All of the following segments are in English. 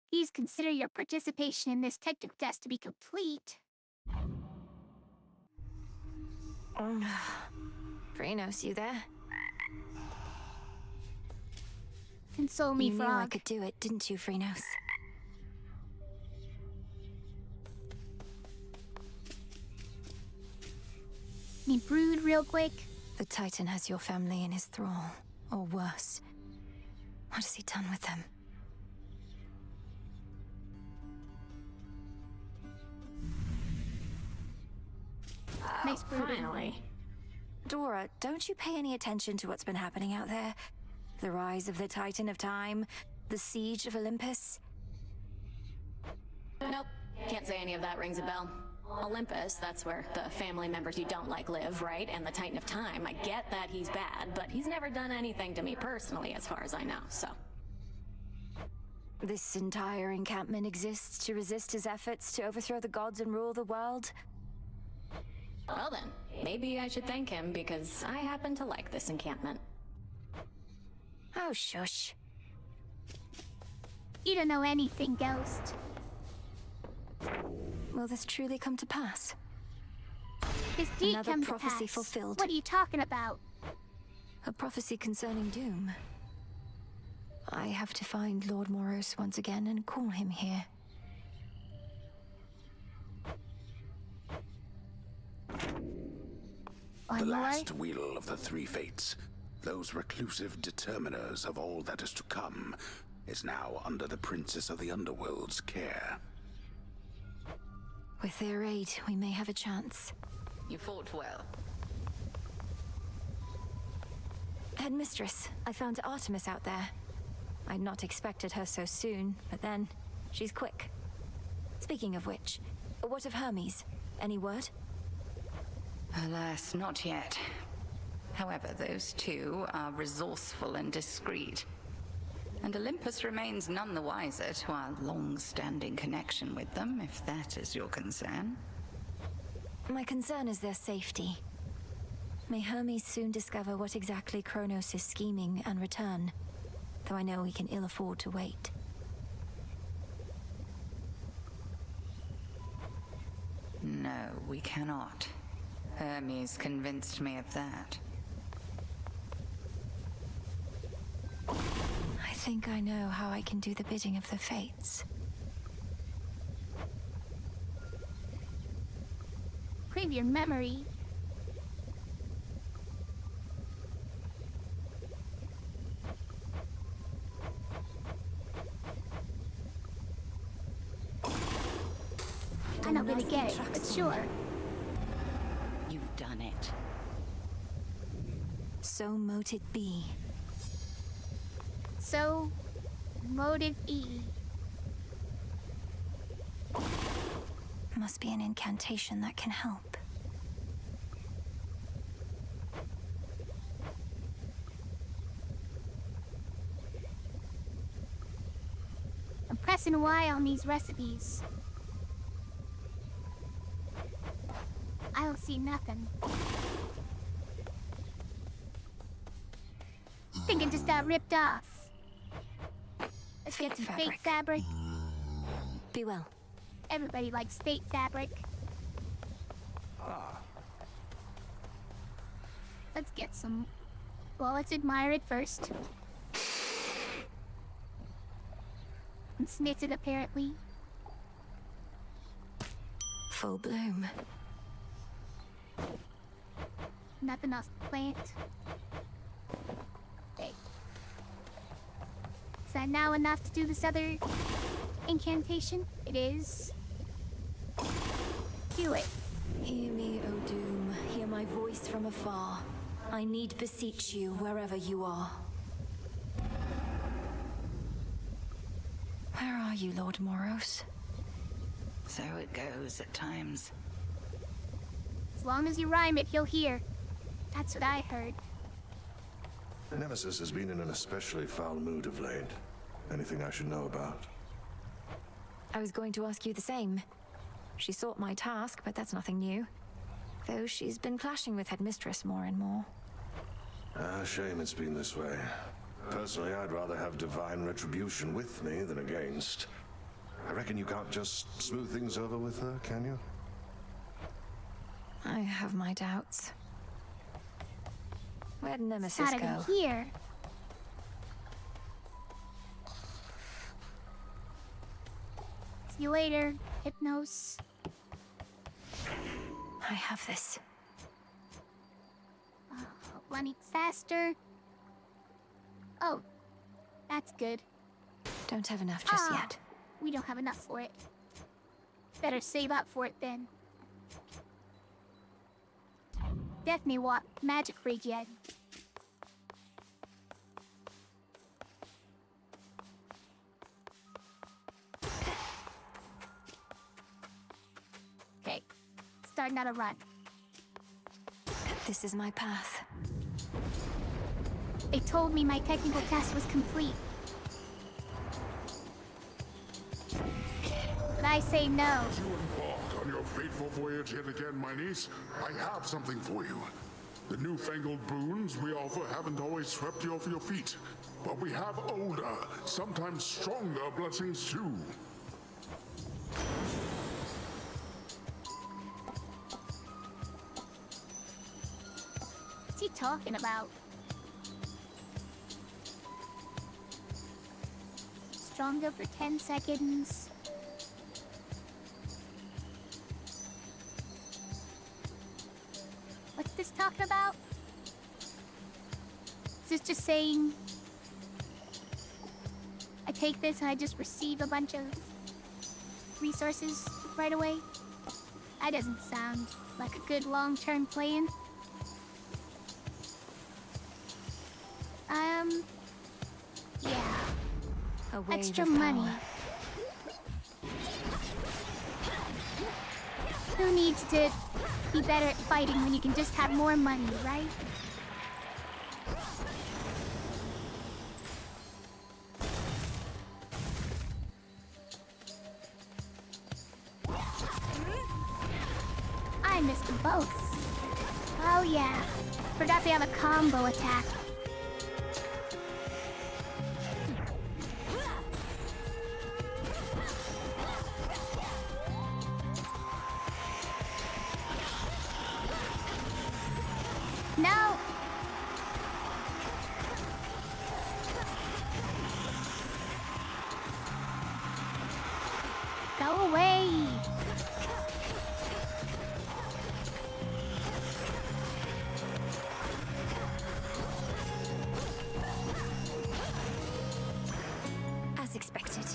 Please consider your participation in this technical test to be complete. Phrynos, you there? Console me, You knew I frog. could do it, didn't you, Phrynos? Me brood real quick. The Titan has your family in his thrall, or worse. What has he done with them? Nice brooding. Finally. Dora, don't you pay any attention to what's been happening out there? The rise of the Titan of Time, the siege of Olympus? Nope. Can't say any of that rings a bell. Olympus, that's where the family members you don't like live, right? And the Titan of Time, I get that he's bad, but he's never done anything to me personally as far as I know, so. This entire encampment exists to resist his efforts to overthrow the gods and rule the world? Well then, maybe I should thank him because I happen to like this encampment. Oh, shush. You don't know anything, Ghost. Will this truly come to pass? This did Another come to prophecy pass. fulfilled. What are you talking about? A prophecy concerning doom. I have to find Lord Moros once again and call him here. On The your way? last wheel of the three fates, those reclusive determiners of all that is to come, is now under the Princess of the Underworld's care. With their aid, we may have a chance. You fought well. Headmistress, I found Artemis out there. I'd not expected her so soon, but then, she's quick. Speaking of which, what of Hermes? Any word? Alas, not yet. However, those two are resourceful and discreet. And Olympus remains none the wiser to our long-standing connection with them, if that is your concern. My concern is their safety. May Hermes soon discover what exactly Kronos is scheming and return, though I know we can ill afford to wait. No, we cannot. Hermes convinced me of that. I think I know how I can do the bidding of the fates. Crave your memory. I'm not gonna get it, but sure. You've done it. So mote it be. So, motive E. Must be an incantation that can help. I'm pressing Y on these recipes. I don't see nothing. Think it just got ripped off. Let's get some fake fabric. Be well. Everybody likes fake fabric. Let's get some. Well, let's admire it first. And sniff it, apparently. Full bloom. Nothing else to plant. Okay. Is that now enough to do this other incantation? It is. Do it. Hear me, O Doom. Hear my voice from afar. I need beseech you wherever you are. Where are you, Lord Moros? So it goes at times. As long as you rhyme it, he'll hear. That's what I heard. Nemesis has been in an especially foul mood of late. Anything I should know about? I was going to ask you the same. She sought my task, but that's nothing new. Though she's been clashing with Headmistress more and more. Shame it's been this way. Personally, I'd rather have divine retribution with me than against. I reckon you can't just smooth things over with her, can you? I have my doubts. Where'd Nemesis Out of go? here. See you later, Hypnos. I have this. Running faster. Oh, that's good. Don't have enough just Ah, yet. We don't have enough for it. Better save up for it then. Definitely want magic regen. Okay, starting out a run. This is my path. They told me my technical test was complete. But I say no. As you embark on your fateful voyage yet again, my niece, I have something for you. The newfangled boons we offer haven't always swept you off your feet, but we have older, sometimes stronger blessings too. What's he talking about? Stronger for 10 seconds. What's this talking about? Is this just saying I take this and I just receive a bunch of resources right away? That doesn't sound like a good long-term plan. Yeah. A wave Extra of money. power. Who needs to be better at fighting when you can just have more money, right? I missed them both. Oh yeah. Forgot they have a combo attack. No! Go away! As expected.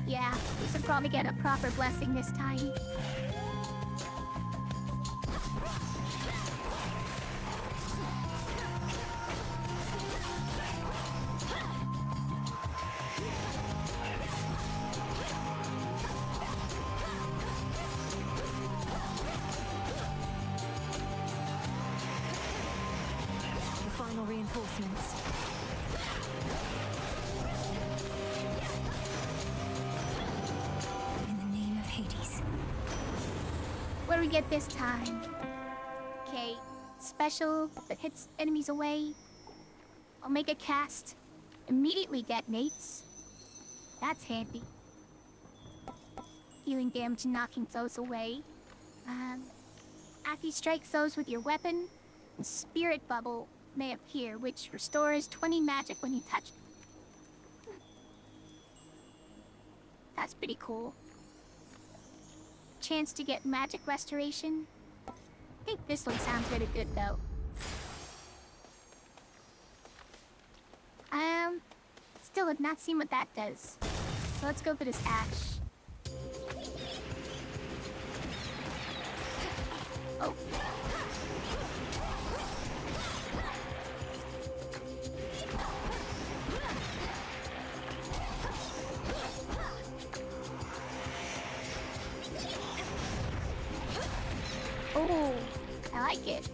Yeah, we should probably get a proper blessing this time. The final reinforcements. In the name of Hades. What do we get this time? Okay, special that hits enemies away. I'll make a cast. Immediately detonates. That's handy. Healing damage and knocking those away. After you strike those with your weapon, a spirit bubble may appear, which restores 20 magic when you touch it. That's pretty cool. Chance to get magic restoration. I think this one sounds really good though. Still have not seen what that does. So let's go for this ash. Oh. Oh, I like it.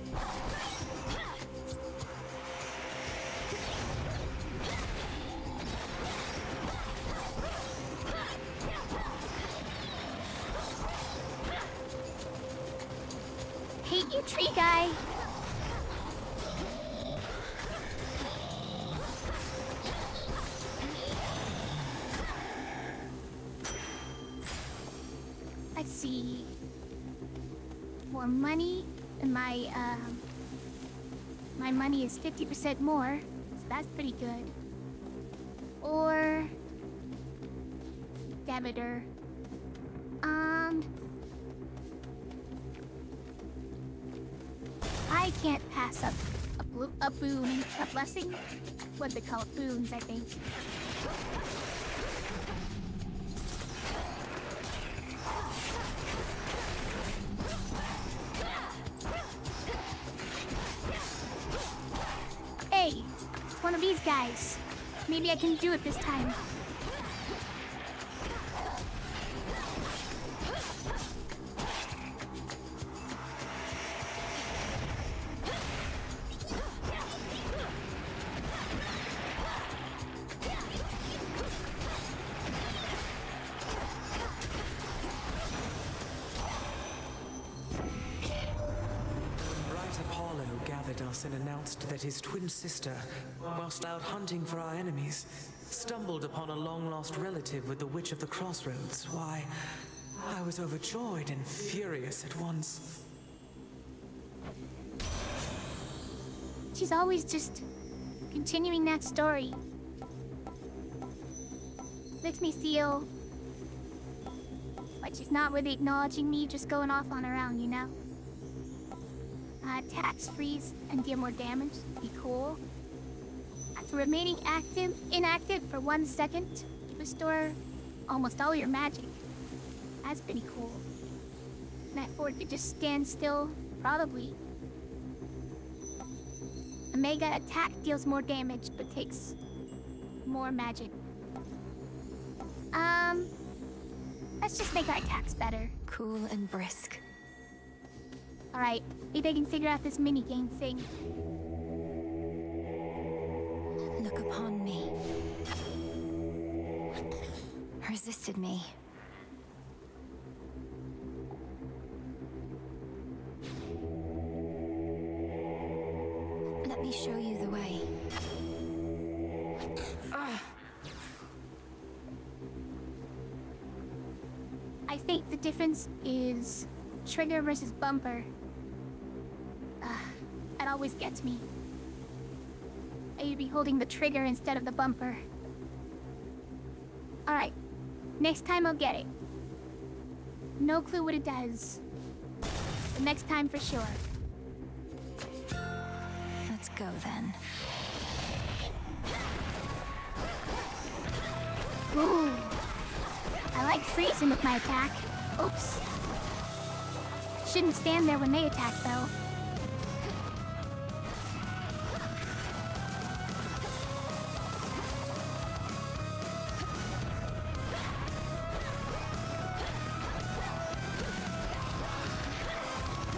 Hate you, tree guy. more money, and my money is 50% more, so that's pretty good. Or Demeter. I can't pass up a boon, a blessing. What do they call it? Boons, I think. Hey, it's one of these guys. Maybe I can do it this time. Bright Apollo gathered us and announced that his twin sister, whilst out hunting for our enemies, stumbled upon a long-lost relative with the Witch of the Crossroads. Why, I was overjoyed and furious at once. She's always just continuing that story. Makes me feel like she's not really acknowledging me, just going off on her own, you know? Attacks freeze and deal more damage. Be cool. After remaining inactive for 1 second, restore almost all your magic. That's pretty cool. That fort could just stand still, probably. A mega attack deals more damage, but takes more magic. Let's just make our attacks better. Cool and brisk. Alright, maybe I can figure out this minigame thing. Look upon me. Resisted me. Let me show you the way. I think the difference is trigger versus bumper. That always gets me. I should be holding the trigger instead of the bumper. Alright, next time I'll get it. No clue what it does. But next time for sure. Let's go then. Ooh. I like freezing with my attack. Oops. Shouldn't stand there when they attack, though.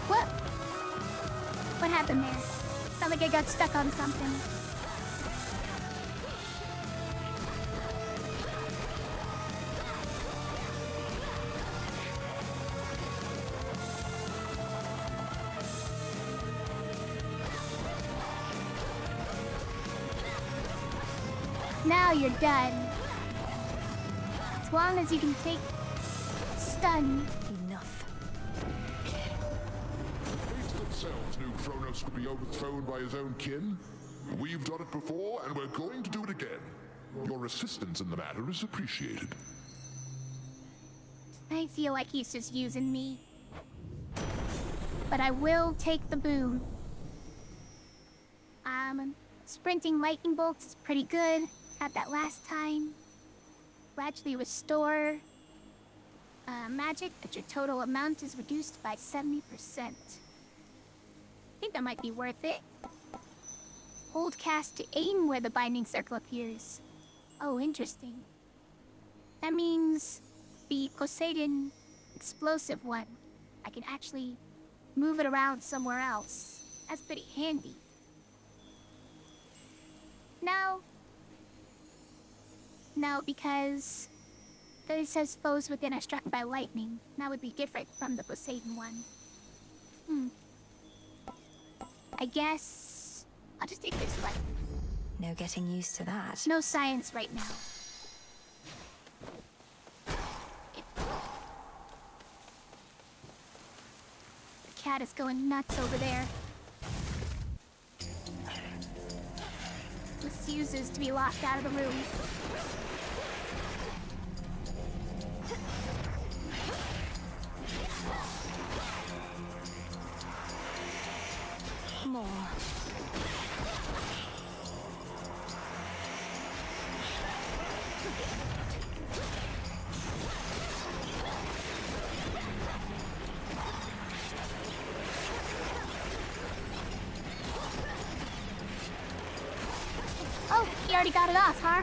What? What happened there? Sound like I got stuck on something. Now you're done. As long as you can take stun. Enough. Fates themselves knew Kronos could be overthrown by his own kin. We've done it before, and we're going to do it again. Your assistance in the matter is appreciated. I feel like he's just using me. But I will take the boon. Sprinting lightning bolts is pretty good. Had that last time. Gradually restore magic, but your total amount is reduced by 70%. I think that might be worth it. Hold cast to aim where the binding circle appears. Oh, interesting. That means the Poseidon explosive one. I can actually move it around somewhere else. That's pretty handy. No, because it says foes within are struck by lightning. That would be different from the Poseidon one. I guess I'll just take this one. No getting used to that. No science right now. cat is going nuts over there. Refuses to be locked out of the room. More. Oh, he already got it off, huh?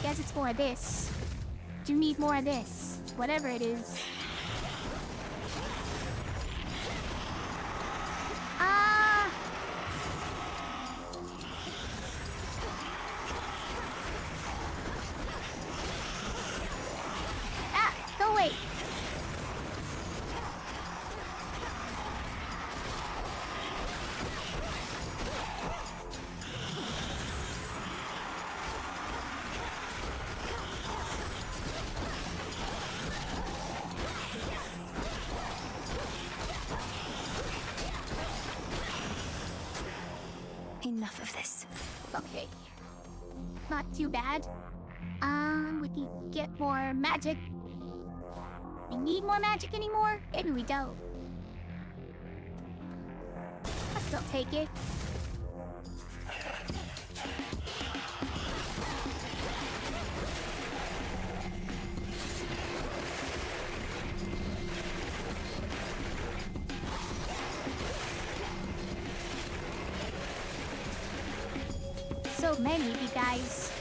Guess it's more of this. Do need more of this. Whatever it is. Ah! Ah! Go away! Enough of this. Okay. Not too bad. We can get more magic. We need more magic anymore? Maybe we don't. I'll still take it. So many of you guys.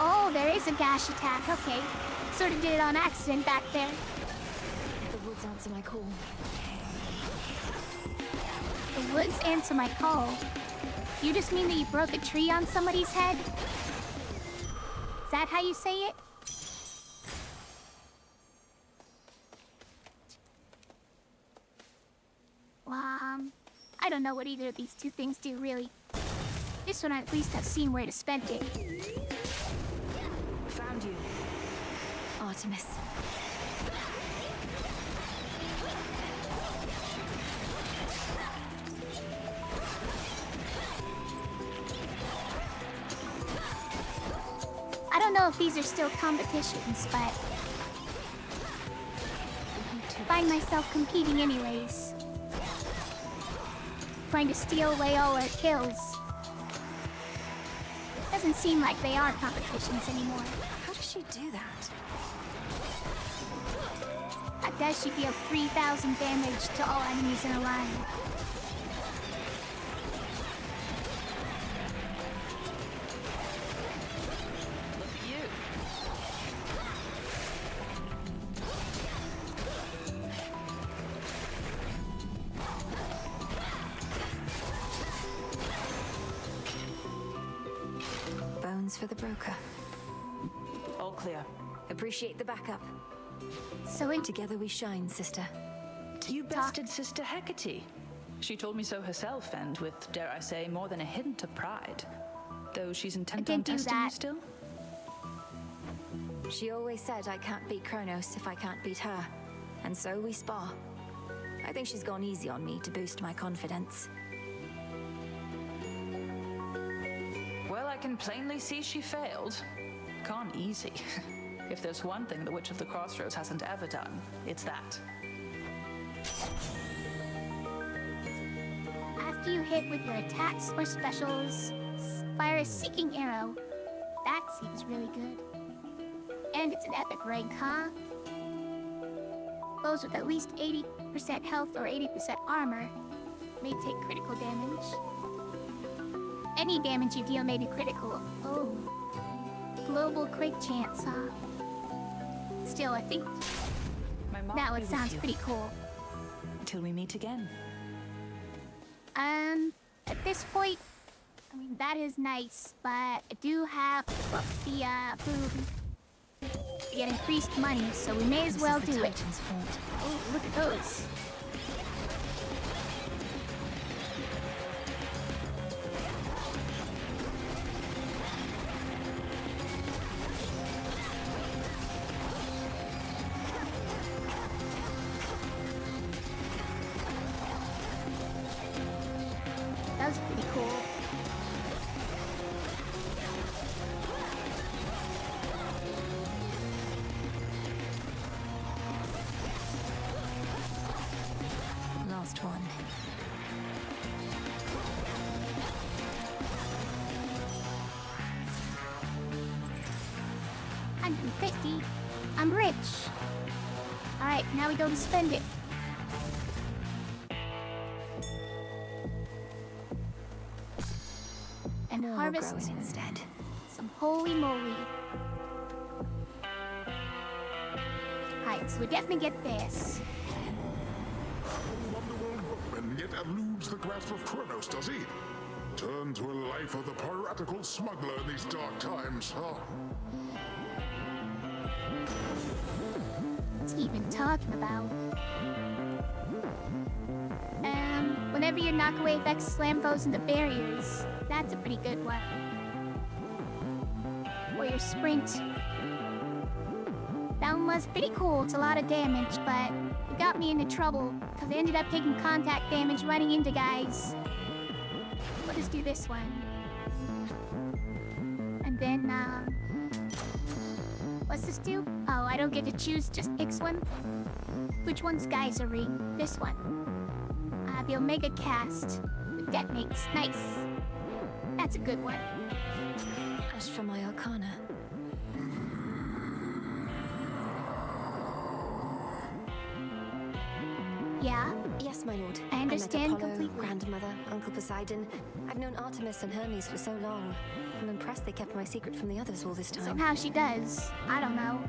Oh, there is a gash attack. Okay. Sort of did it on accident back there. The woods answer my call. The woods answer my call. You just mean that you broke a tree on somebody's head? Is that how you say it? I don't know what either of these two things do, really. This one I at least have seen where to spend it. Found you. Artemis. I don't know if these are still competitions, but I find myself competing anyways. Trying to steal away all our kills. Doesn't seem like they are competitions anymore. How does she do that? At best, she deals 3,000 damage to all enemies in a line. Bones for the broker. All clear. Appreciate the backup. So Together we shine, sister. You bested Sister Hecate. She told me so herself, and with, dare I say, more than a hint of pride. Though she's intent on didn't do testing you that. still? She always said I can't beat Kronos if I can't beat her. And so we spar. I think she's gone easy on me to boost my confidence. Well, I can plainly see she failed. Gone easy. If there's one thing the Witch of the Crossroads hasn't ever done, it's that. after you hit with your attacks or specials, fire a seeking arrow. That seems really good. And it's an epic rank, huh? Those with at least 80% health or 80% armor may take critical damage. Any damage you deal may be critical. Oh. Global crit chance, huh? Still, I think... My Now be it with sounds you. pretty cool. Till we meet again. At this point, I mean, that is nice, but I do have the, food. We get increased money, so we may as This well is the do it. Titan's fault. Oh, look at those. That was pretty cool. Last one. I'm 50. I'm rich. Alright, now we go to spend it. And More will harvest grow in instead. some holy moly. Alright, so we definitely get this. Underworld bookman yet eludes the grasp of Kronos, does he? Turn to a life of the piratical smuggler in these dark times, huh? What's he even talking about? Whenever your knockaway effects slam foes into barriers, that's a pretty good one. Or your sprint. That one was pretty cool, it's a lot of damage, but it got me into trouble, because I ended up taking contact damage running into guys. We'll just do this one. And then, what's this do? Oh, I don't get to choose, just picks one. Which one's geysery? This one. The Omega Cast. It detonates. Nice. That's a good one. As for my Arcana, Yeah? yes, my lord. I understand met Apollo, completely. Grandmother, Uncle Poseidon. I've known Artemis and Hermes for so long. I'm impressed they kept my secret from the others all this time. Somehow she does. I don't know.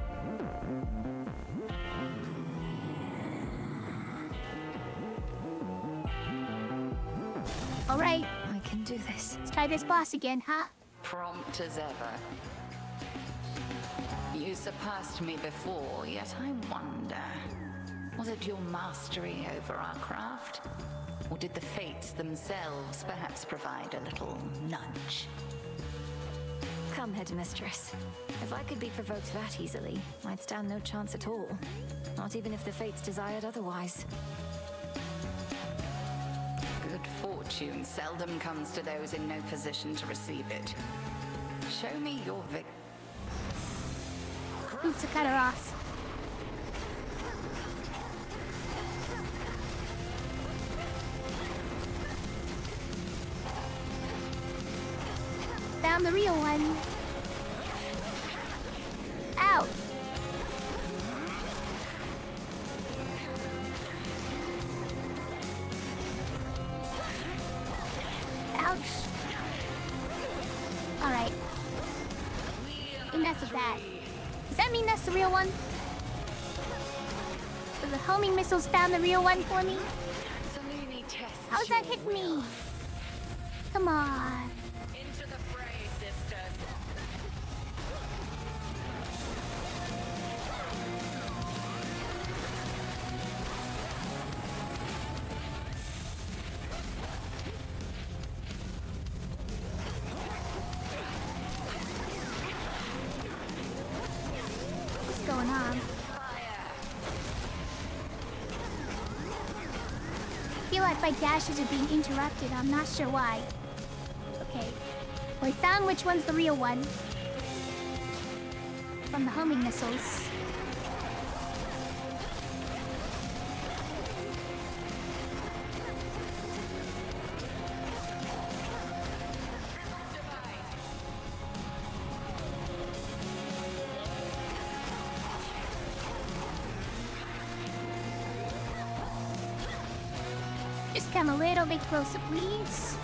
Alright, I can do this. let's try this boss again, huh? Prompt as ever. You surpassed me before, yet I wonder. Was it your mastery over our craft? Or did the fates themselves perhaps provide a little nudge? Come, headmistress. If I could be provoked that easily, I'd stand no chance at all. Not even if the fates desired otherwise. Good fortune seldom comes to those in no position to receive it. Show me your Oops, I cut her off. Found the real one. Ow! Ouch. Alright. Enough of that. Does that mean that's the real one? So the homing missiles found the real one for me? How's that hit me? Come on. Into the fray, sisters. What's going on? I feel like my dashes are being interrupted. I'm not sure why. Okay. Well, I found which one's the real one. From the homing missiles. Just come a little bit closer, please.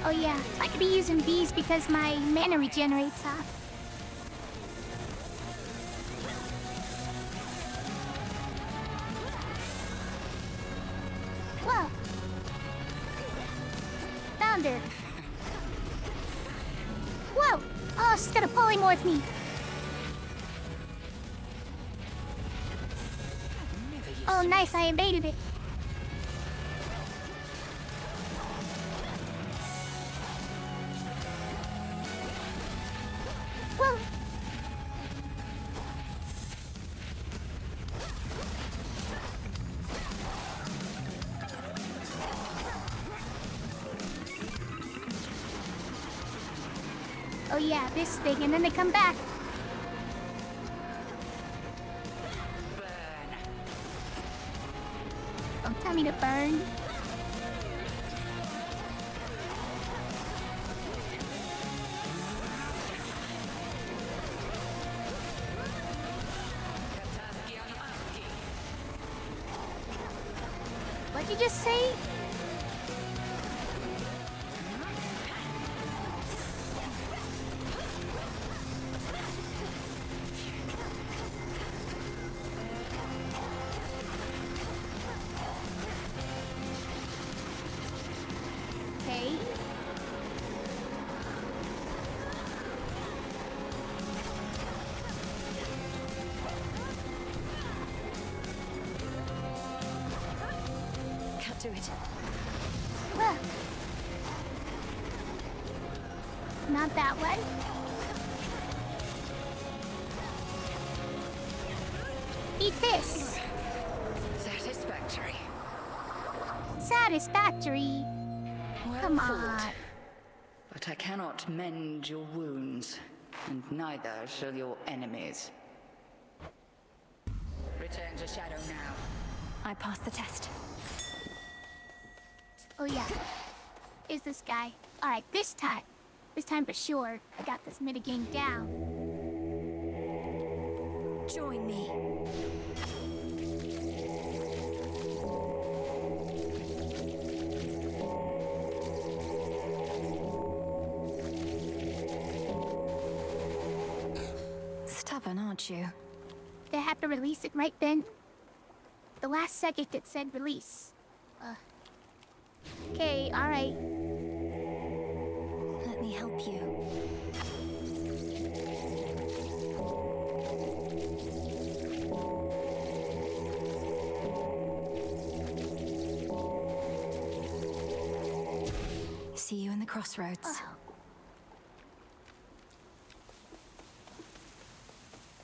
Oh yeah, I could be using these because my mana regenerates, huh? Whoa! Thunder! Whoa! Oh, she's gonna polymorph me! Oh, nice, I evaded it. Whoa! Oh yeah, this thing, and then they come back. Don't tell me to burn. What'd you just say? Okay. Can't do it. Well, not that one. Eat this. Satisfactory. Satisfactory. Well Come fought. on. But I cannot mend your wounds, and neither shall your enemies. Return to Shadow now. I passed the test. Oh yeah. Is this guy? Alright, this time for sure, I got this minigame down. Join me. Stubborn, aren't you? They have to release it right then. The last second it said release. Okay, alright. Let me help you. See you in the crossroads. Oh.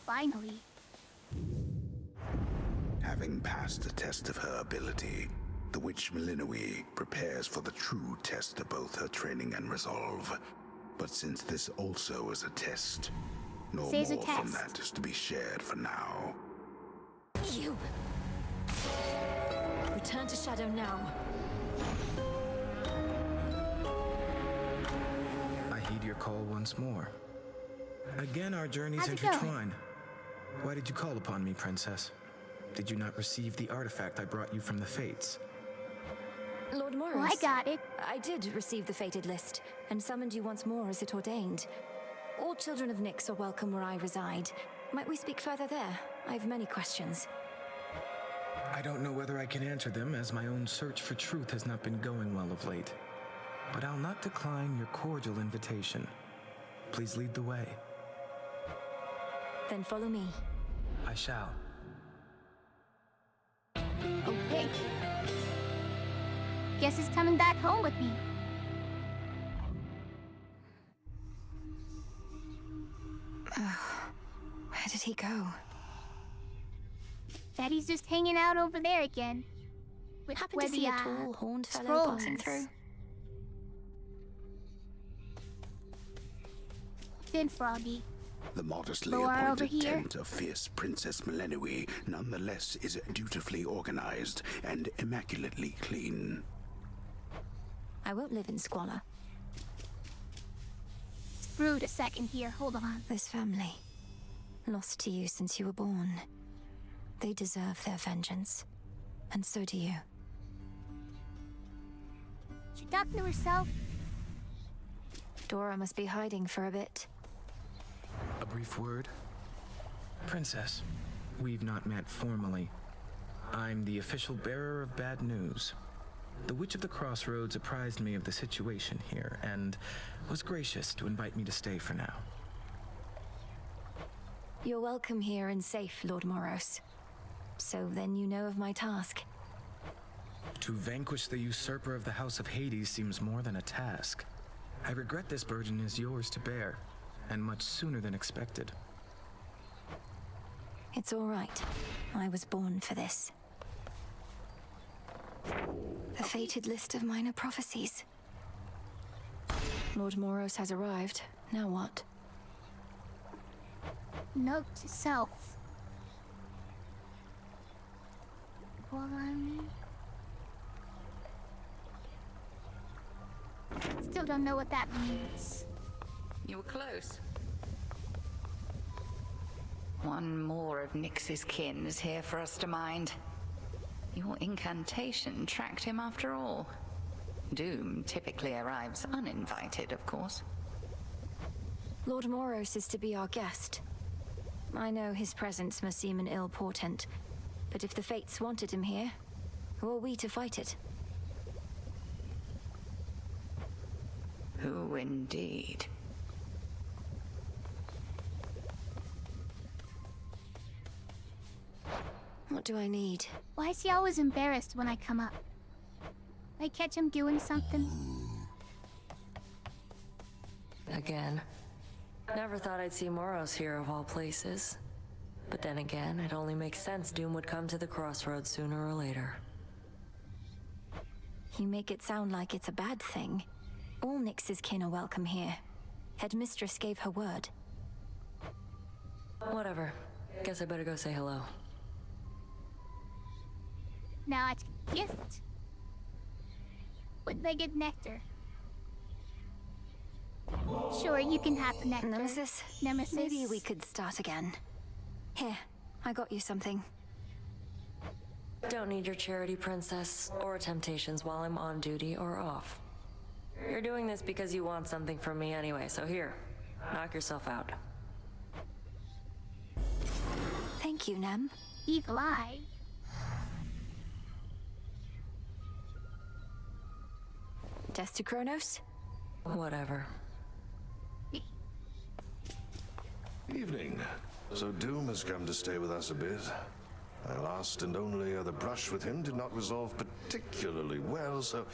Finally. Having passed the test of her ability, the witch Melinoi prepares for the true test of both her training and resolve. But since this also is a test, no Says a more from test. that is to be shared for now. You! Return to Shadow now. I heed your call once more. Again, our journeys How's it going? intertwine. Why did you call upon me, Princess? Did you not receive the artifact I brought you from the Fates? Lord Morris. Oh, I got it. I did receive the fated list, and summoned you once more as it ordained. All children of Nyx are welcome where I reside. Might we speak further there? I have many questions. I don't know whether I can answer them, as my own search for truth has not been going well of late. But I'll not decline your cordial invitation. Please lead the way. Then follow me. I shall. Okay. Guess he's coming back home with me. Where did he go? Daddy's just hanging out over there again. With Happened where to see the, a tall, horned fellow scrolls. passing through. Then Froggy. The modestly Loar over appointed here. tent of fierce Princess Melinoi nonetheless is dutifully organized and immaculately clean. I won't live in squalor. Screwed a second here, hold on. This family, lost to you since you were born. They deserve their vengeance. And so do you. She talking to herself? Dora must be hiding for a bit. A brief word? Princess, we've not met formally. I'm the official bearer of bad news. The Witch of the Crossroads apprised me of the situation here, and was gracious to invite me to stay for now. You're welcome here and safe, Lord Moros. So then you know of my task. To vanquish the usurper of the House of Hades seems more than a task. I regret this burden is yours to bear, and much sooner than expected. It's all right. I was born for this. The fated list of minor prophecies. Lord Moros has arrived. Now what? Note to self. One. Still don't know what that means. You were close. One more of Nyx's kin is here for us to mind. Your incantation tracked him after all. Doom typically arrives uninvited, of course. Lord Moros is to be our guest. I know his presence must seem an ill portent, but if the fates wanted him here, who are we to fight it? Who indeed? What do I need? Why is he always embarrassed when I come up? I catch him doing something? Again. Never thought I'd see Moros here of all places. But then again, it only makes sense Doom would come to the crossroads sooner or later. You make it sound like it's a bad thing. All Nyx's kin are welcome here. Headmistress gave her word. Whatever. Guess I better go say hello. Now I gift. Wood-legged nectar. Sure, you can have the nectar. Nemesis? Nemesis. Maybe we could start again. Here, I got you something. Don't need your charity, princess, or temptations while I'm on duty or off. You're doing this because you want something from me anyway, so here, knock yourself out. Thank you, Nem. Evil eye. Testicronos? Whatever. Evening. So Doom has come to stay with us a bit. My last and only other brush with him did not resolve particularly well, so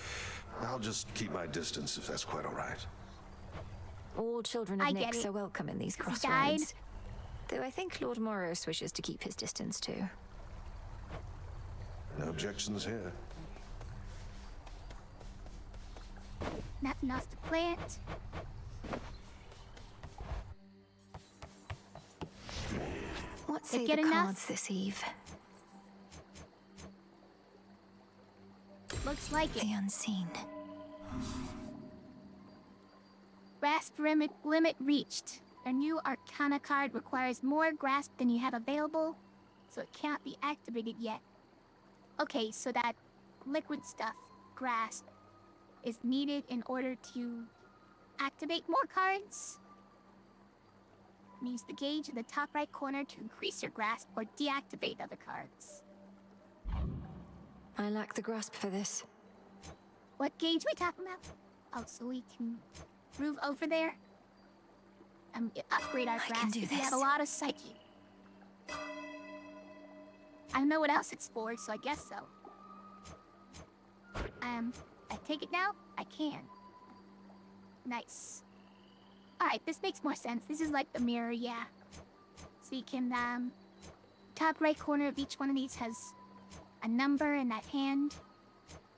I'll just keep my distance if that's quite all right. All children of I get Nyx it. are welcome in these He crossroads. died. Though I think Lord Moros wishes to keep his distance too. No objections here. Nothing else to plant. What say get the enough? cards this eve? Looks like it. The unseen. Grasp limit reached. A new Arcana card requires more grasp than you have available, so it can't be activated yet. Okay, so that liquid stuff, grasp, is needed in order to activate more cards. Use the gauge in the top right corner to increase your grasp or deactivate other cards. I lack the grasp for this. What gauge we talking about? Oh, so we can move over there? Upgrade our I grasp. can do We have this. a lot of psyche. I don't know what else it's for, so I guess so. I take it now? I can. Nice. Alright, this makes more sense. This is like the mirror, yeah. So you can, top right corner of each one of these has a number, and that hand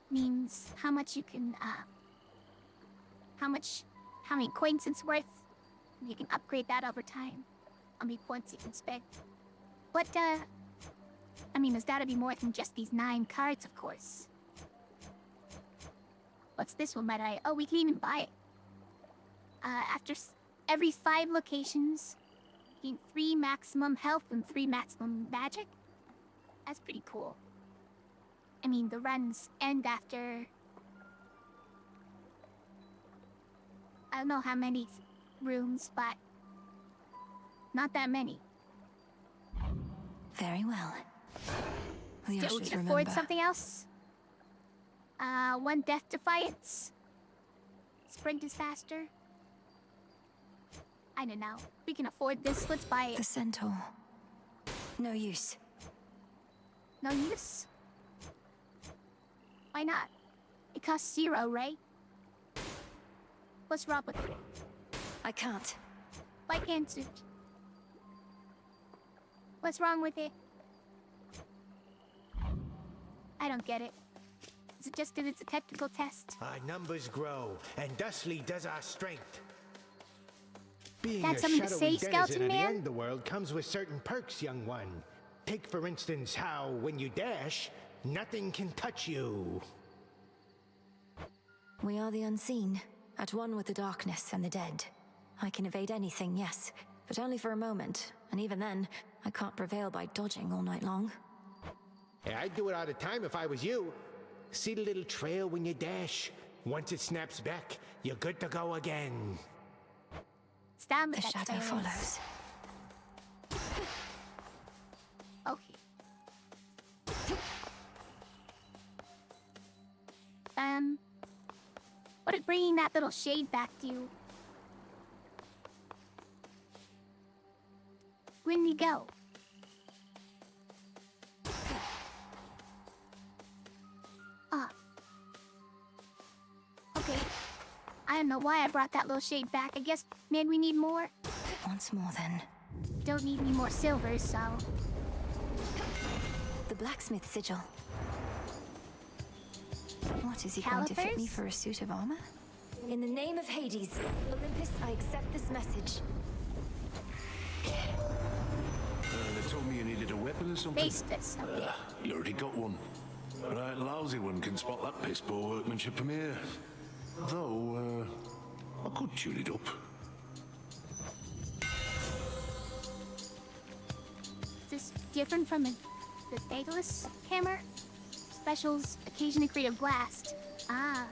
means how much you can, how many coins it's worth. You can upgrade that over time. How many points you can spend. But, I mean, there's gotta be more than just these 9 cards, of course. What's this one, might I? Oh, we can even buy it. After every 5 locations, gain 3 maximum health and 3 maximum magic. That's pretty cool. I mean, the runs end after I don't know how many rooms, but not that many. Very well. We Still, we should can afford remember. something else. One Death Defiance. Sprint is faster. I don't know. We can afford this. Let's buy The it. centaur. No use. No use. Why not? It costs 0, right? What's wrong with it? I can't. Why can't you? What's wrong with it? I don't get it. Is it just that it's a technical test? Our numbers grow, and thusly does our strength. Being That's a something to shadowy say, denizen Skeleton of the Man? underworld comes with certain perks, young one. Take, for instance, how, when you dash, nothing can touch you. We are the unseen, at one with the darkness and the dead. I can evade anything, yes, but only for a moment, and even then, I can't prevail by dodging all night long. Yeah, I'd do it all the time if I was you. See the little trail when you dash? Once it snaps back, you're good to go again. It's down The with that shadow trail. follows. Okay. What is bringing that little shade back to you? When you go? Ah. Okay. I don't know why I brought that little shade back. I guess, man, we need more. Once more, then. Don't need any more silver, so... The blacksmith sigil. What, is he going to fit me Calipers? for a suit of armor? In the name of Hades, Olympus, I accept this message. They told me you needed a weapon or something. Face this, okay. You already got one. Right, lousy one can spot that piss poor workmanship from here. Though, I could tune it up. Is this different from the Daedalus hammer? Specials occasionally create a blast. Ah.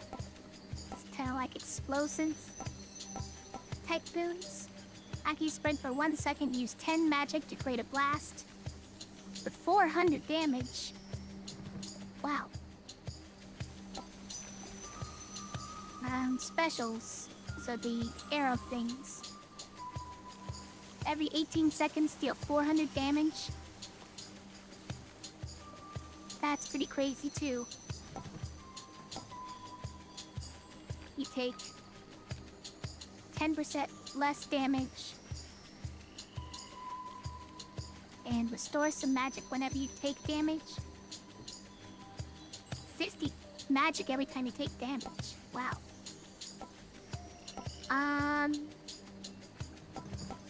It's kind of like explosives. Type boons. Aki sprint for 1 second, use 10 magic to create a blast. With 400 damage. Wow. Specials. So the arrow things. Every 18 seconds, deal 400 damage. That's pretty crazy, too. You take 10% less damage. And restore some magic whenever you take damage. 60 magic every time you take damage. Wow.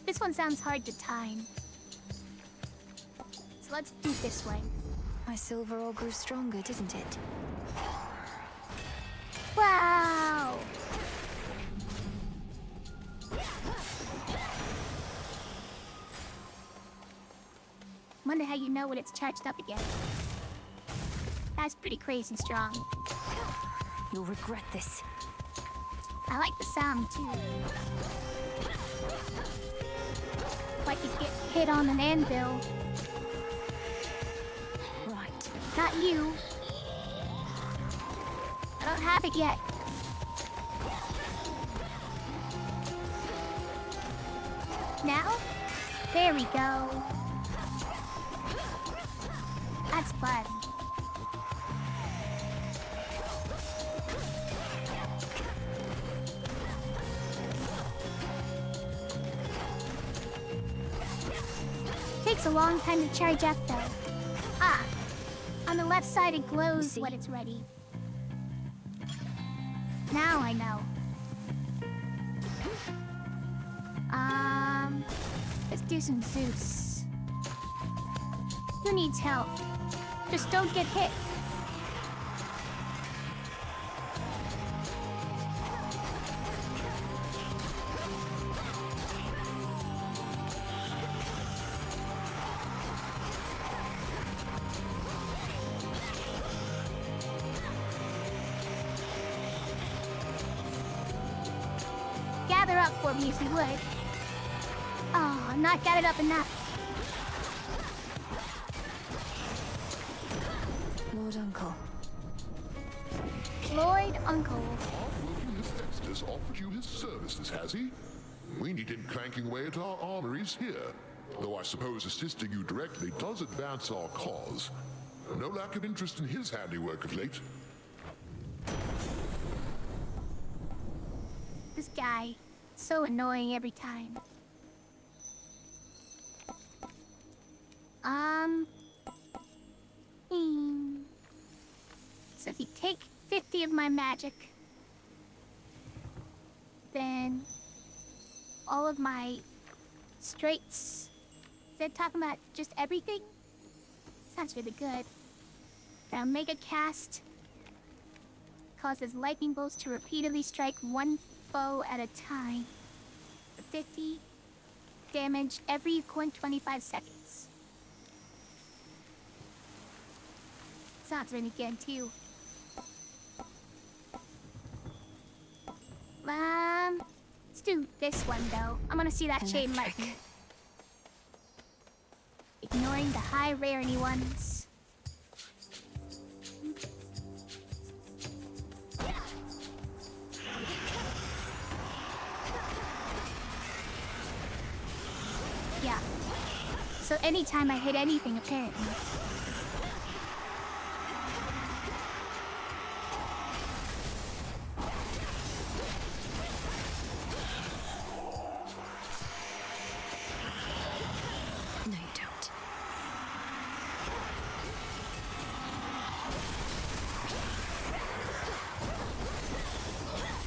This one sounds hard to time. So let's do it this way. My silver all grew stronger, didn't it? Wow! Wonder how you know when it's charged up again. That's pretty crazy strong. You'll regret this. I like the sound too. Like he's getting hit on an anvil. Right. Not you. I don't have it yet. Now? There we go. That's fun. Takes a long time to charge up though. Ah, on the left side it glows when it's ready. Now I know. Let's do some Zeus. Who needs help? Just don't get hit. up for me if you would. Oh, not got it up enough. Lord Uncle. Lord Uncle. Hephaestus offered you his services, has he? We need him clanking away at our armories here. Though I suppose assisting you directly does advance our cause. No lack of interest in his handiwork of late. This guy, so annoying every time. So if you take 50 of my magic, then all of my straights. Is that talking about just everything? Sounds really good. Now make a cast. Causes lightning bolts to repeatedly strike one foe at a time. For 50 damage every 25 seconds. Sounds really good too. Let's do this one though. I'm gonna see that chain lightning. Ignoring the high rarity ones. Yeah. So anytime I hit anything, apparently. No, you don't.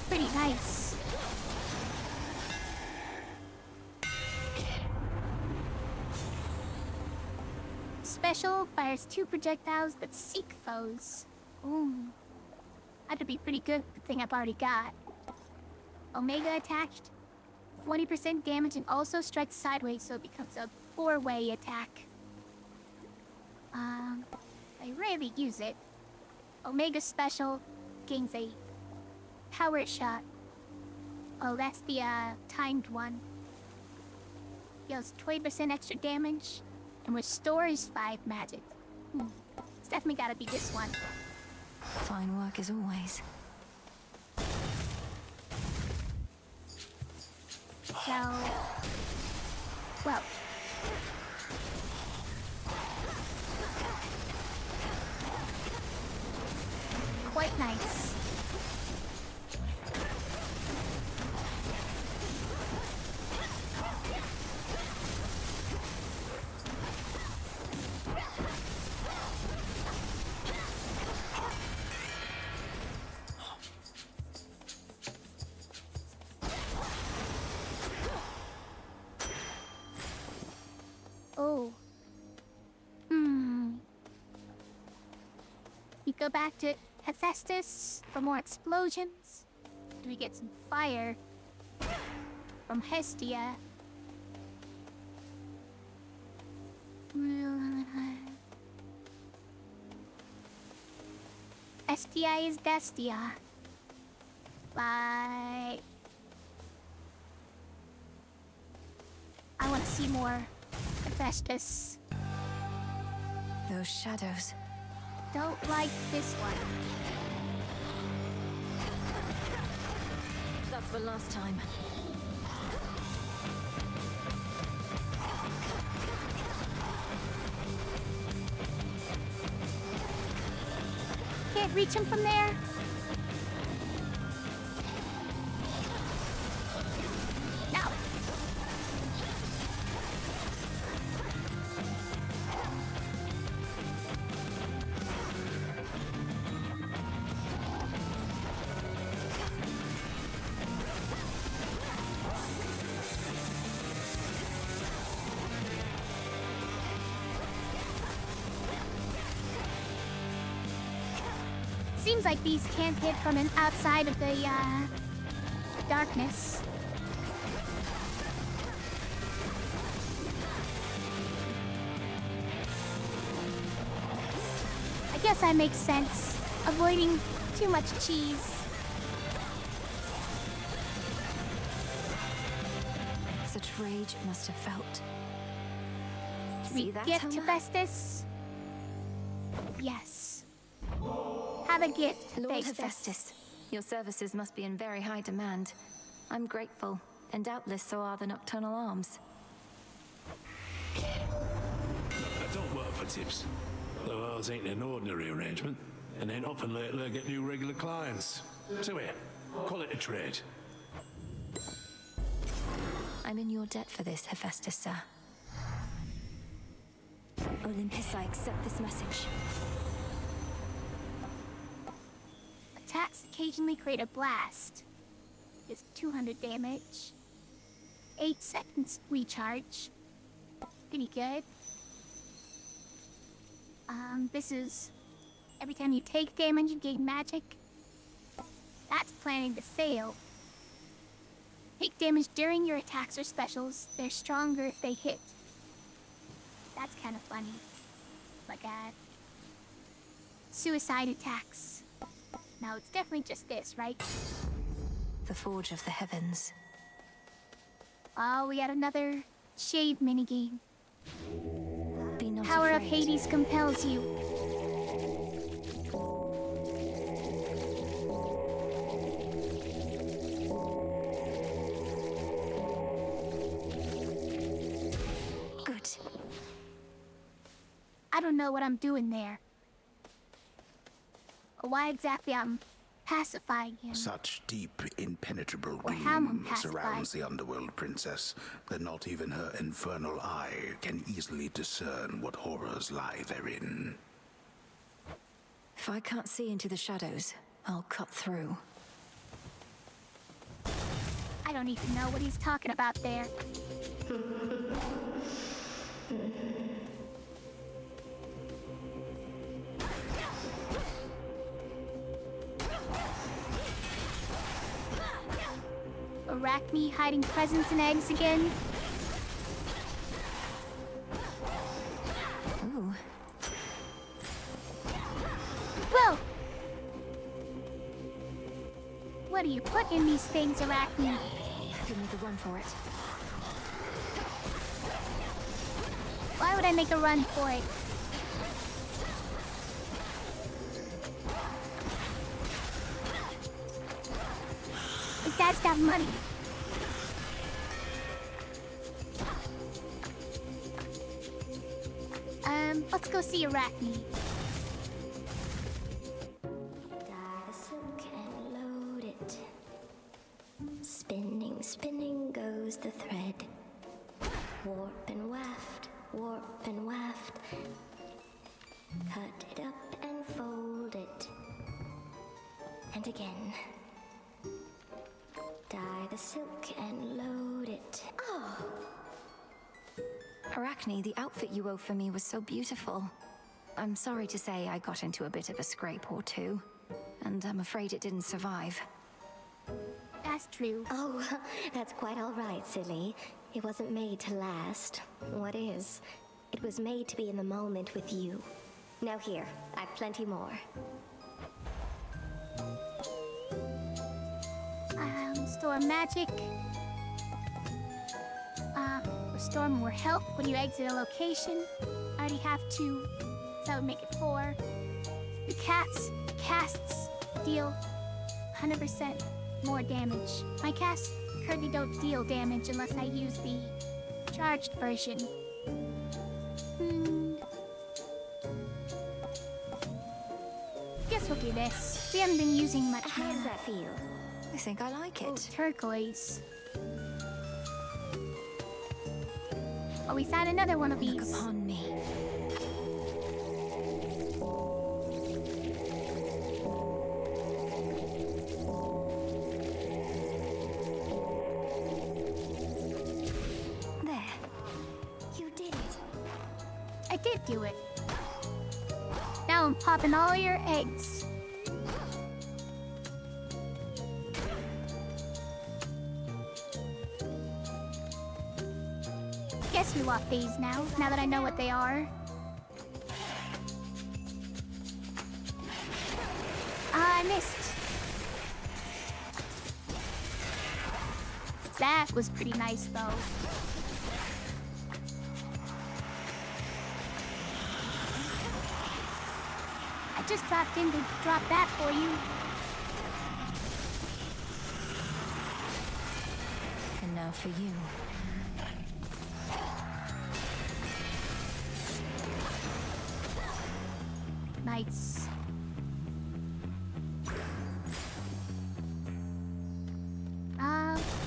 Pretty nice. Special fires 2 projectiles that seek foes. Ooh. That'd be pretty good with the thing I've already got. Omega attached. 20% damage and also strikes sideways, so it becomes a 4-way attack. I rarely use it. Omega Special gains a power shot. Oh, that's the timed one. Deals 20% extra damage and restores 5 magic. It's definitely gotta be this one. Fine work as always. So, well, quite nice. Oh. We go back to Hephaestus for more explosions. Do we get some fire from Hestia? Estia is Destia. Bye. I want to see more Hephaestus. Those shadows. Don't like this one. That's for last time. Can't reach him from there. No. Seems like these can't hit from an outside of the, darkness. I guess that makes sense. Avoiding too much cheese. desert rage it must have felt. See that, Gift Toma? Hephaestus? Yes. Have a gift, Lord Hephaestus. Hephaestus, your services must be in very high demand. I'm grateful, and doubtless so are the Nocturnal Arms. I don't work for tips. Though ours ain't an ordinary arrangement, and ain't often lately I get new regular clients. So here, call it a trade. I'm in your debt for this, Hephaestus, sir. Olympus, I accept this message. Attacks occasionally create a blast. It's 200 damage. 8 seconds recharge. Pretty good. This is... Every time you take damage, you gain magic. That's planning the sale. Take damage during your attacks or specials. They're stronger if they hit. That's kind of funny. My god. Suicide attacks. Now, it's definitely just this, right? The Forge of the Heavens. Oh, we got another shade minigame. Be not Power of afraid. Hades compels you. Good. I don't know what I'm doing there. Or why exactly I'm pacifying him. Such deep, impenetrable Or how I'm gloom pacified. surrounds the underworld, princess, that not even her infernal eye can easily discern what horrors lie therein. If I can't see into the shadows, I'll cut through. I don't even know what he's talking about there. Arachne hiding presents and eggs again. Ooh. Whoa! What do you put in these things, Arachne? Give me the run for it. Why would I make a run for it? His dad's got money. Let's go see Arachne. Silk and load it. Spinning, spinning goes the thread. Warp and waft, warp and waft. Cut it up and fold it. And again. Dye the silk and load it. Oh! Arachne, the outfit you wove for me was so beautiful. I'm sorry to say I got into a bit of a scrape or two, and I'm afraid it didn't survive. That's true. Oh, that's quite all right, silly. It wasn't made to last. What is? It was made to be in the moment with you. Now here, I've plenty more. Restore magic. Restore more health when you exit a location. I already have 2, so that would make it 4. The casts deal 100% more damage. My casts currently don't deal damage unless I use the charged version. Guess we'll do this. We haven't been using much How mana. does that feel? I think I like it. Oh, turquoise. Oh, we found another one of these. Look upon me. There. You did it. I did do it. Now I'm popping all your eggs. Guess we want these now that I know what they are. Ah, I missed. That was pretty nice, though. I just dropped in to drop that for you. And now for you. Nice.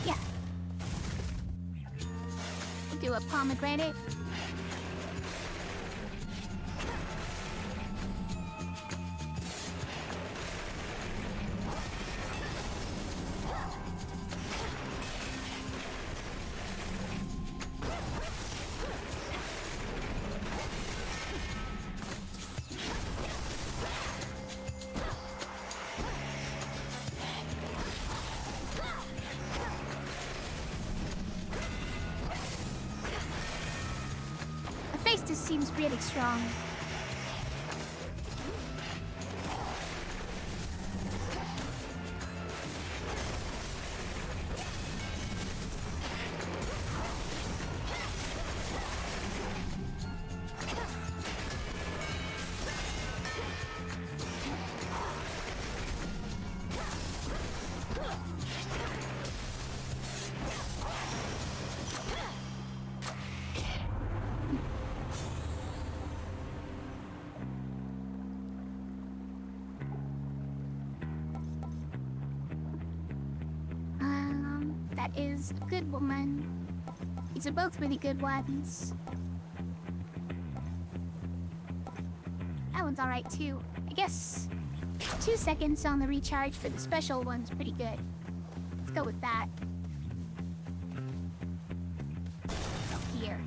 Yeah. We'll do a pomegranate. Hephaestus seems really strong. That is a good woman. These are both really good ones. That one's alright too. I guess 2 seconds on the recharge for the special one's pretty good. Let's go with that. Here.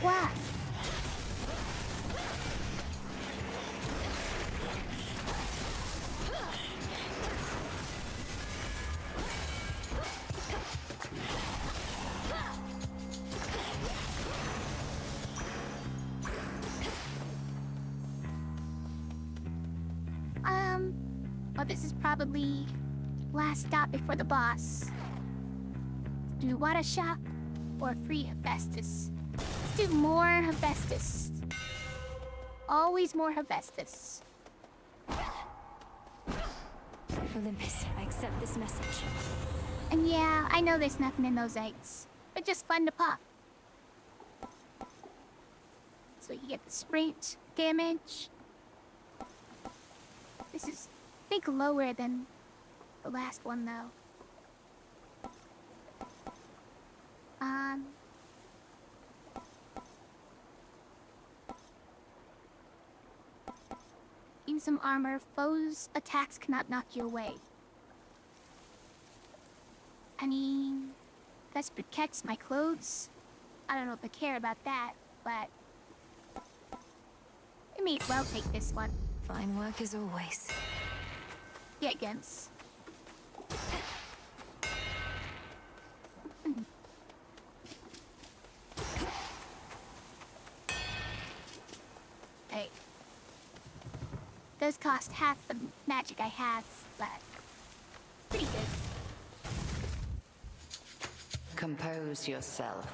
Wow. Well, this is probably last stop before the boss. Do water shop or free Hephaestus? Let's do more Hephaestus. Always more Hephaestus. Olympus, I accept this message. And yeah, I know there's nothing in those eggs, but just fun to pop. So you get the sprint damage. This is, I think, lower than the last one, though. Use some armor. Foes' attacks cannot knock you away. I mean, this protects my clothes. I don't know if I care about that, but I may as well take this one. Fine work as always. Yeah, Gens. Hey. Does cost half the magic I have, but pretty good. Compose yourself.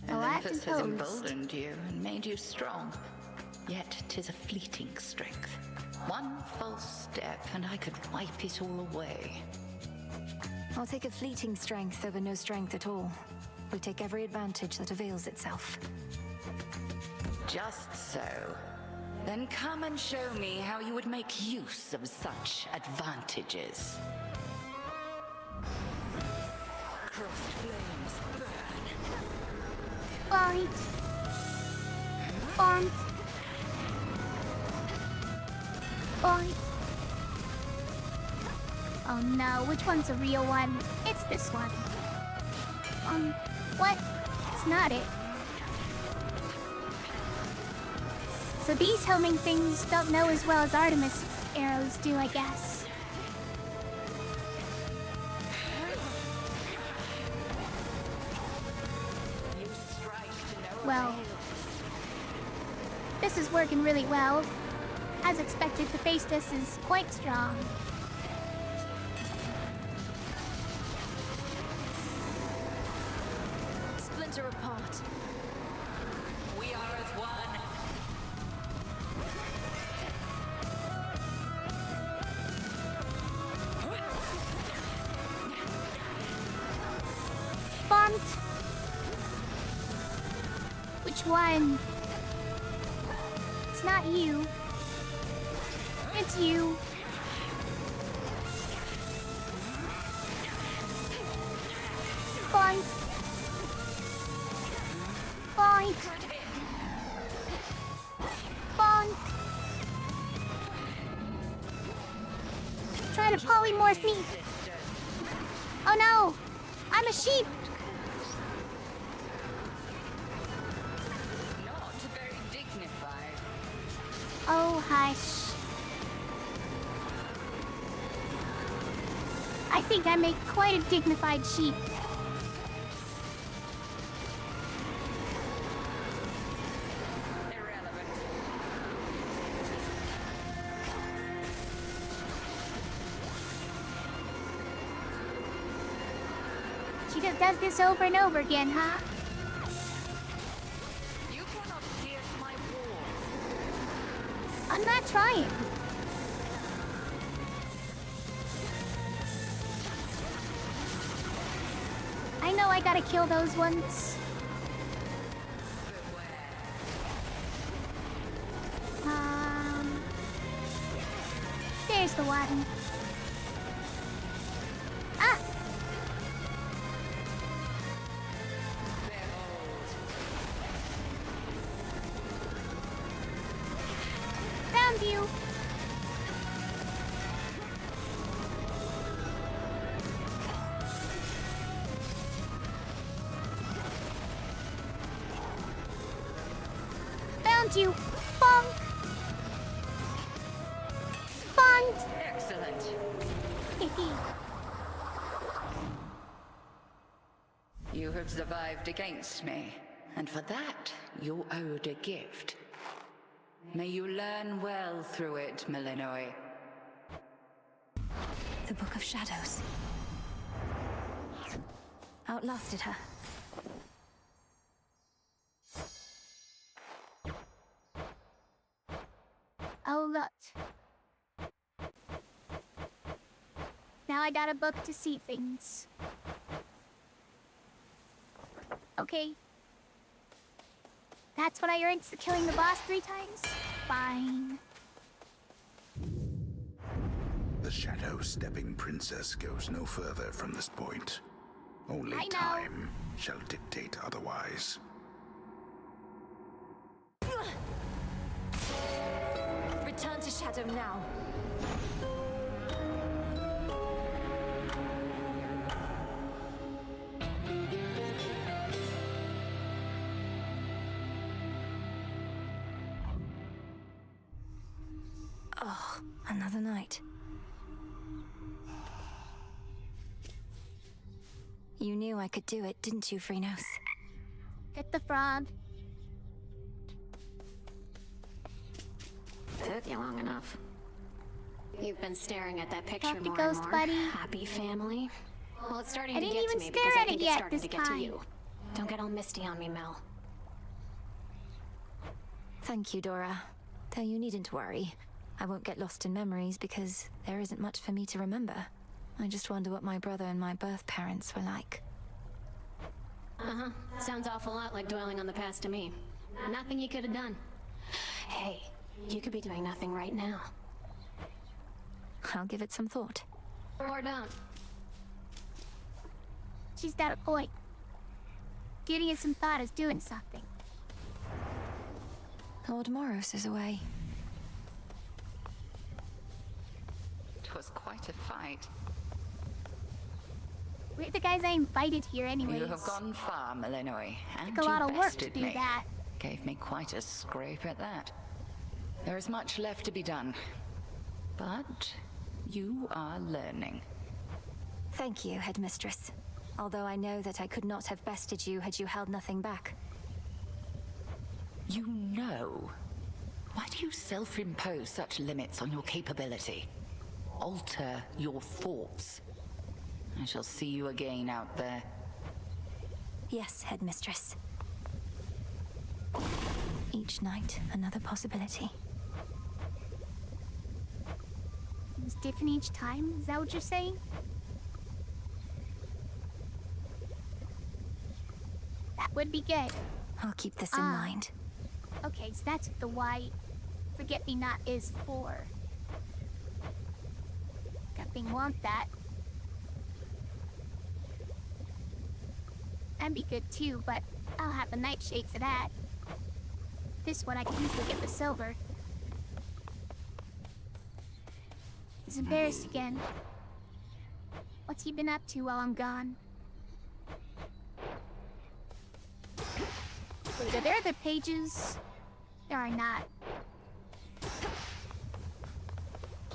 Oh, I Olympus has composed. emboldened you and made you strong. Yet 'tis a fleeting strength. One false step and I could wipe it all away. I'll take a fleeting strength over no strength at all. We take every advantage that avails itself. Just so. Then come and show me how you would make use of such advantages. Crossed flames burn. Well, Bonked. Boink. Oh no, which one's the real one? It's this one. What? It's not it. So these homing things don't know as well as Artemis arrows do, I guess. Well, this is working really well. As expected, the Hephaestus is quite strong. Splinter apart. We are as one. Font. Which one? It's not you. It's you. Boink. Boink. Boink. Try to polymorph me. Oh no! I'm a sheep! Not very dignified. Oh, hush. I think I make quite a dignified sheep. Irrelevant. She just does this over and over again, huh? You cannot pierce my walls. I'm not trying. I know I gotta kill those ones. There's the one. Ah! Found you. Found you. Bonk. Bonked. Excellent. You have survived against me, and for that, you're owed a gift. May you learn well through it, Malinoi. The Book of Shadows. Outlasted her. Oh, look. Now I got a book to see things. Okay. That's what I earned for killing the boss 3 times? Fine. The shadow-stepping princess goes no further from this point. Only I know. time shall dictate otherwise. Return to Shadow now. Oh, another night. You knew I could do it, didn't you, Phrynos? Hit the frog. Took you long enough. You've been staring at that picture Talk to more Ghost and more. Buddy. Happy family. Well, it's starting I to didn't get to even me stare because I at think it it's yet starting this to get to time. you. Don't get all misty on me, Mel. Thank you, Dora. Though you needn't worry. I won't get lost in memories because there isn't much for me to remember. I just wonder what my brother and my birth parents were like. Uh-huh. Sounds awful lot like dwelling on the past to me. Nothing you could have done. Hey, you could be doing nothing right now. I'll give it some thought. Or don't. She's got a point. Giving it some thought is doing something. Lord Moros is away. It was quite a fight. We're the guys I invited here anyways. You have gone far, Malinois, and Took a lot you of work to bested do me. that. Gave me quite a scrape at that. There is much left to be done. But you are learning. Thank you, Headmistress. Although I know that I could not have bested you had you held nothing back. You know. Why do you self-impose such limits on your capability? Alter your thoughts. I shall see you again out there. Yes, Headmistress. Each night, another possibility. It was different each time? Is that what you're saying? That would be good. I'll keep this in mind. Okay, so that's what the white Forget-Me-Not is for. Nothing want that. That'd be good too, but I'll have the nightshade for that. This one I can easily get the silver. He's embarrassed again. What's he been up to while I'm gone? Wait, are there other pages? There are not.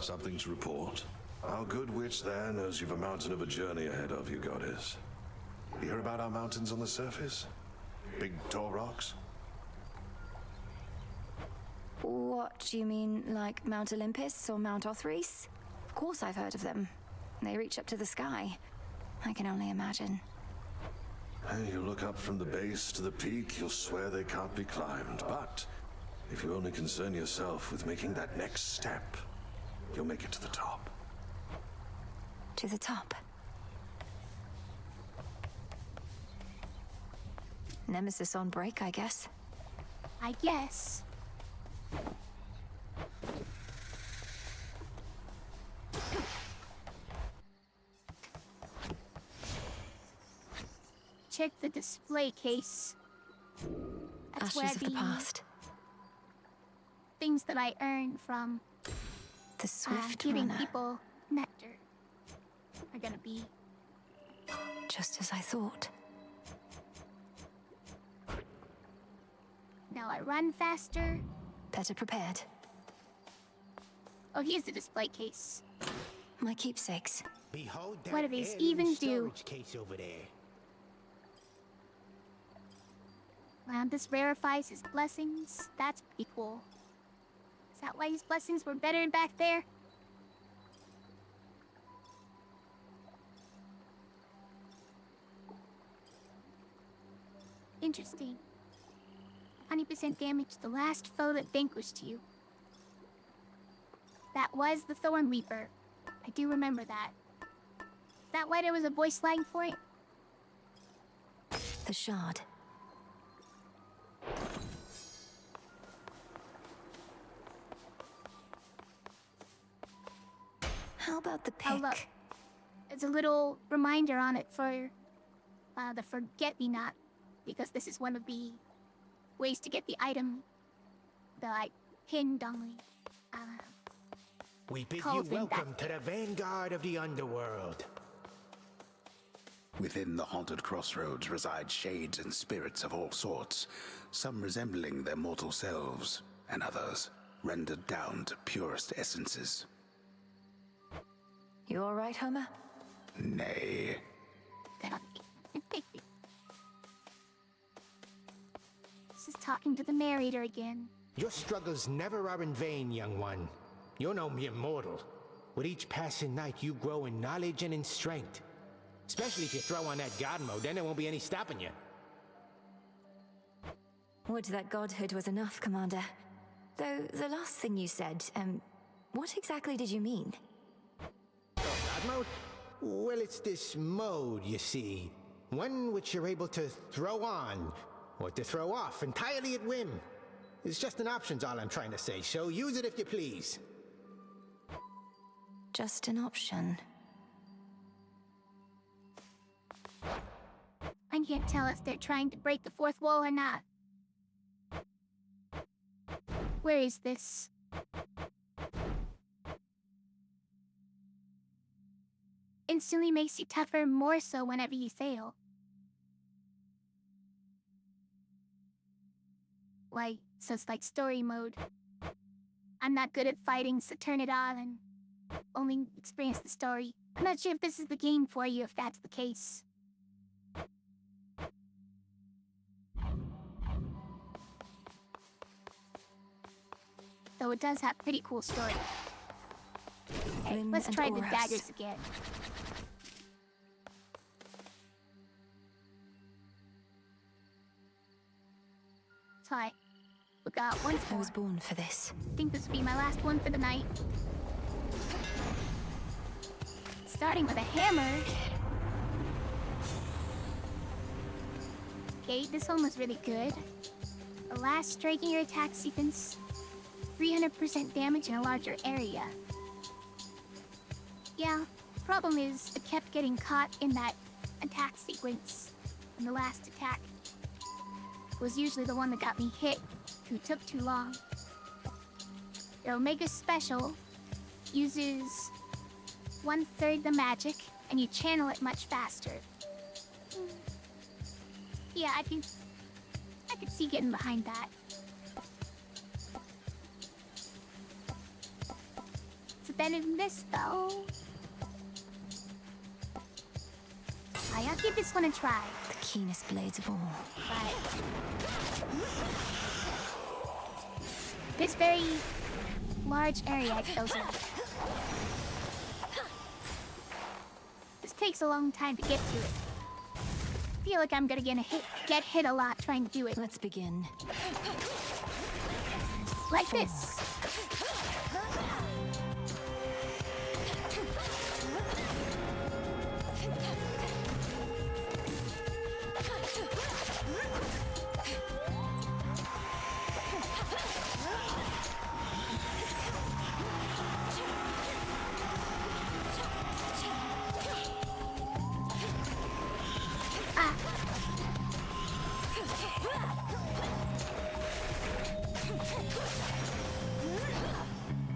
Something to report. Our good witch there knows you've a mountain of a journey ahead of you, Goddess. You hear about our mountains on the surface? Big, tall rocks? What do you mean, like Mount Olympus or Mount Othries? Of course I've heard of them. They reach up to the sky. I can only imagine. You look up from the base to the peak, you'll swear they can't be climbed. But if you only concern yourself with making that next step, you'll make it to the top. To the top? Nemesis on break, I guess. I guess. Check the display case. That's where Ashes of the past. Things that I earned from The Swift giving Runner. people nectar are gonna be. Just as I thought. Now I run faster. Better prepared. Oh, here's the display case. My keepsakes. Behold that What do these heirloom even do? storage case over there. Wow, this rarefies his blessings. That's pretty cool. Is that why his blessings were better back there? Interesting. 20% damage to the last foe that vanquished you. That was the Thorn Reaper. I do remember that. Is that why there was a voice slang for it? The Shard. How about the pick? Oh, look. There's a little reminder on it for the Forget-Me-Not, because this is one of the ways to get the item that I pinned on the We bid you cauldron welcome to the vanguard of the underworld. Within the haunted crossroads reside shades and spirits of all sorts, some resembling their mortal selves, and others rendered down to purest essences. You all right, Homer? Nay. This is talking to the narrator again. Your struggles never are in vain, young one. You're no mere mortal. With each passing night, you grow in knowledge and in strength. Especially if you throw on that god mode, then there won't be any stopping you. Would that godhood was enough, Commander. Though, the last thing you said, what exactly did you mean? God mode? Well, it's this mode, you see. One which you're able to throw on, or to throw off, entirely at whim. It's just an option's all I'm trying to say, so use it if you please. Just an option. I can't tell if they're trying to break the fourth wall or not. Where is this? Instantly makes you tougher, more so whenever you fail. Why, so it's like story mode. I'm not good at fighting, so turn it on and only experience the story. I'm not sure if this is the game for you, if that's the case. Though it does have pretty cool story. Hey, Lynn let's and try the Oras. daggers again. Hi. We got one I more. was born for this. I think this will be my last one for the night. Starting with a hammer. Okay, this one was really good. The last strike in your attack sequence. 300% damage in a larger area. Yeah, problem is, I kept getting caught in that attack sequence. And the last attack was usually the one that got me hit, who took too long. Your Omega Special uses 1/3 the magic, and you channel it much faster. Yeah, I could see getting behind that. It's better than this, though. I'll give this one a try. The keenest blades of all. But this very large area it goes in. This takes a long time to get to it. I feel like I'm gonna get hit a lot trying to do it. Let's begin. Like this.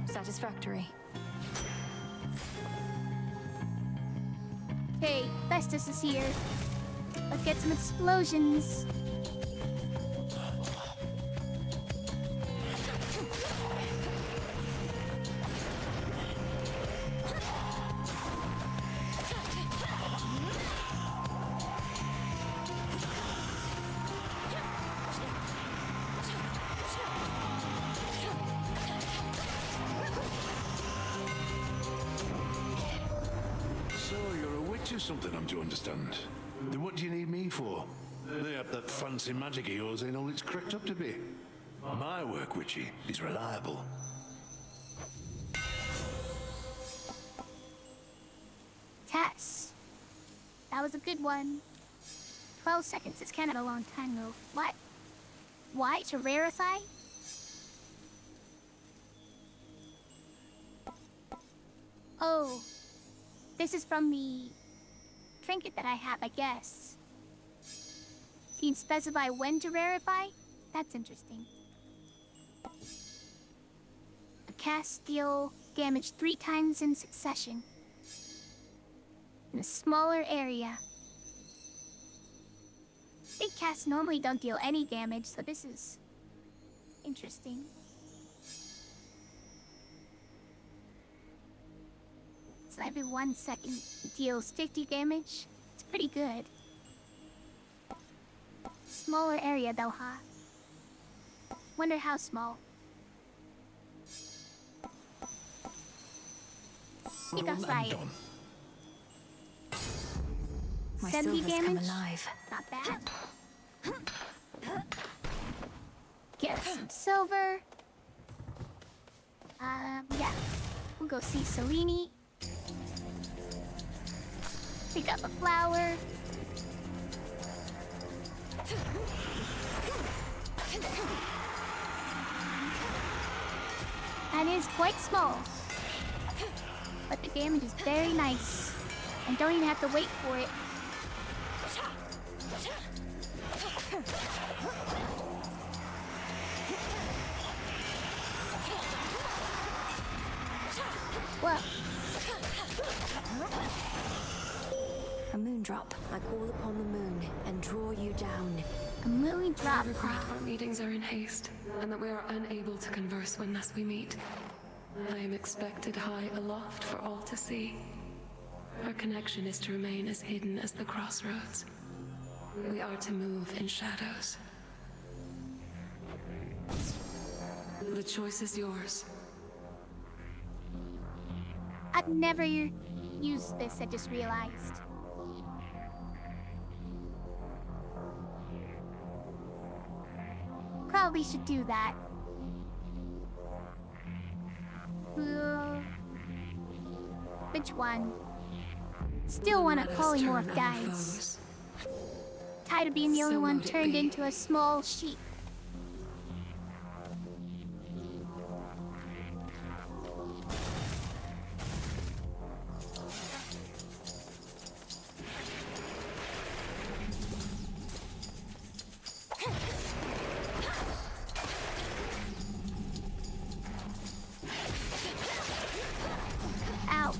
Satisfactory. Hey, Festus is here. Let's get some explosions. Or something, I'm to understand. Then what do you need me for? They have that fancy magic of yours ain't all it's cracked up to be. My work, Witchy, is reliable. Tess. That was a good one. 12 seconds, it's kind of a long time though. What? Why? To rarefy? Oh. This is from the trinket that I have, I guess. Can you specify when to rarefy? That's interesting. A cast deal damage 3 times in succession. In a smaller area. Big casts normally don't deal any damage, so this is interesting. So every 1 second deals 50 damage. It's pretty good. Smaller area though, huh? Wonder how small. Think I'll try it. My 70 silver's damage? come alive. Not bad. Get some silver. Yeah. We'll go see Selene. Pick up a flower. That is quite small. But the damage is very nice. And don't even have to wait for it. upon the moon and draw you down. A moon drop I regret pod. our meetings are in haste, and that we are unable to converse when thus we meet. I am expected high aloft for all to see. Our connection is to remain as hidden as the crossroads. We are to move in shadows. The choice is yours. I've never used this, I just realized. Probably should do that. Which one? Still want to polymorph, guys. Tired of being the only one turned into a small sheep. Ow.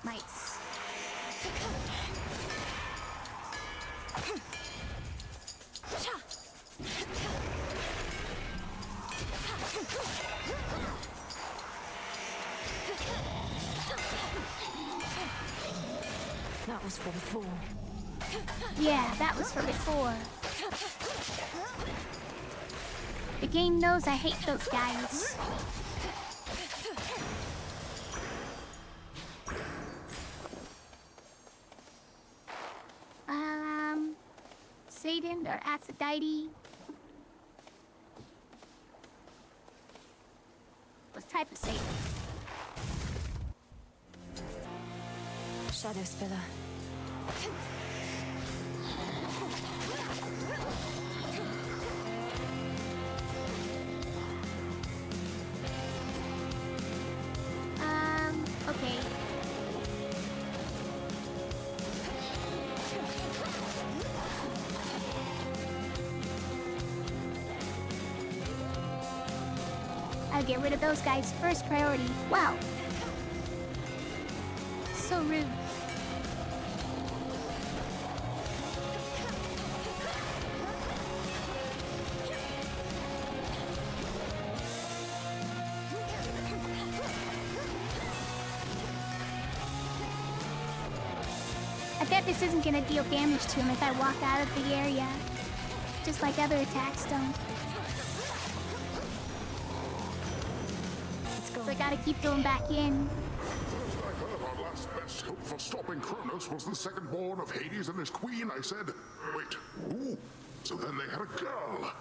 Nice. That was for before. Yeah, that was for before. The game knows I hate those guys. Satan or Aphrodite? What type of Satan? Shadow Spiller. Okay. I'll get rid of those guys first priority. Wow. So rude. I bet this isn't gonna deal damage to him if I walk out of the area. Just like other attacks don't. So I gotta keep going back in. First I heard our last best hope for stopping Kronos was the second born of Hades and his queen, I said, wait, ooh, so then they had a girl.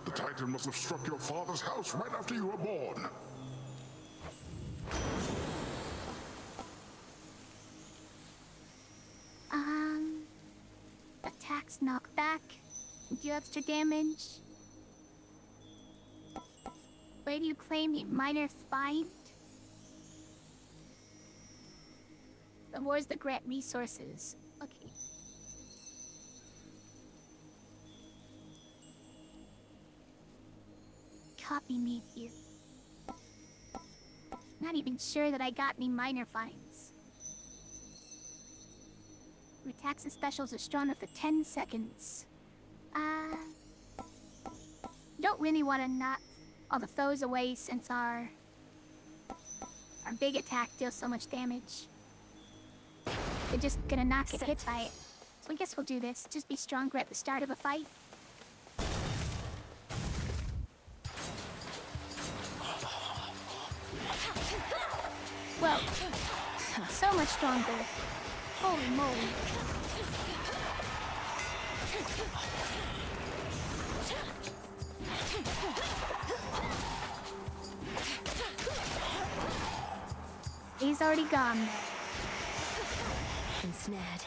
The Titan must have struck your father's house right after you were born. Attacks knock back. Do extra damage. Where do you claim the minor find? The wars that grant resources. Okay. Copy me here. Not even sure that I got any minor finds. Your attacks and specials are stronger for 10 seconds. Don't really want to knock all the foes away since our big attack deals so much damage. They're just gonna not get hit by it. So I guess we'll do this. Just be stronger at the start of a fight. Whoa. So much stronger. Holy moly. He's already gone. Ensnared.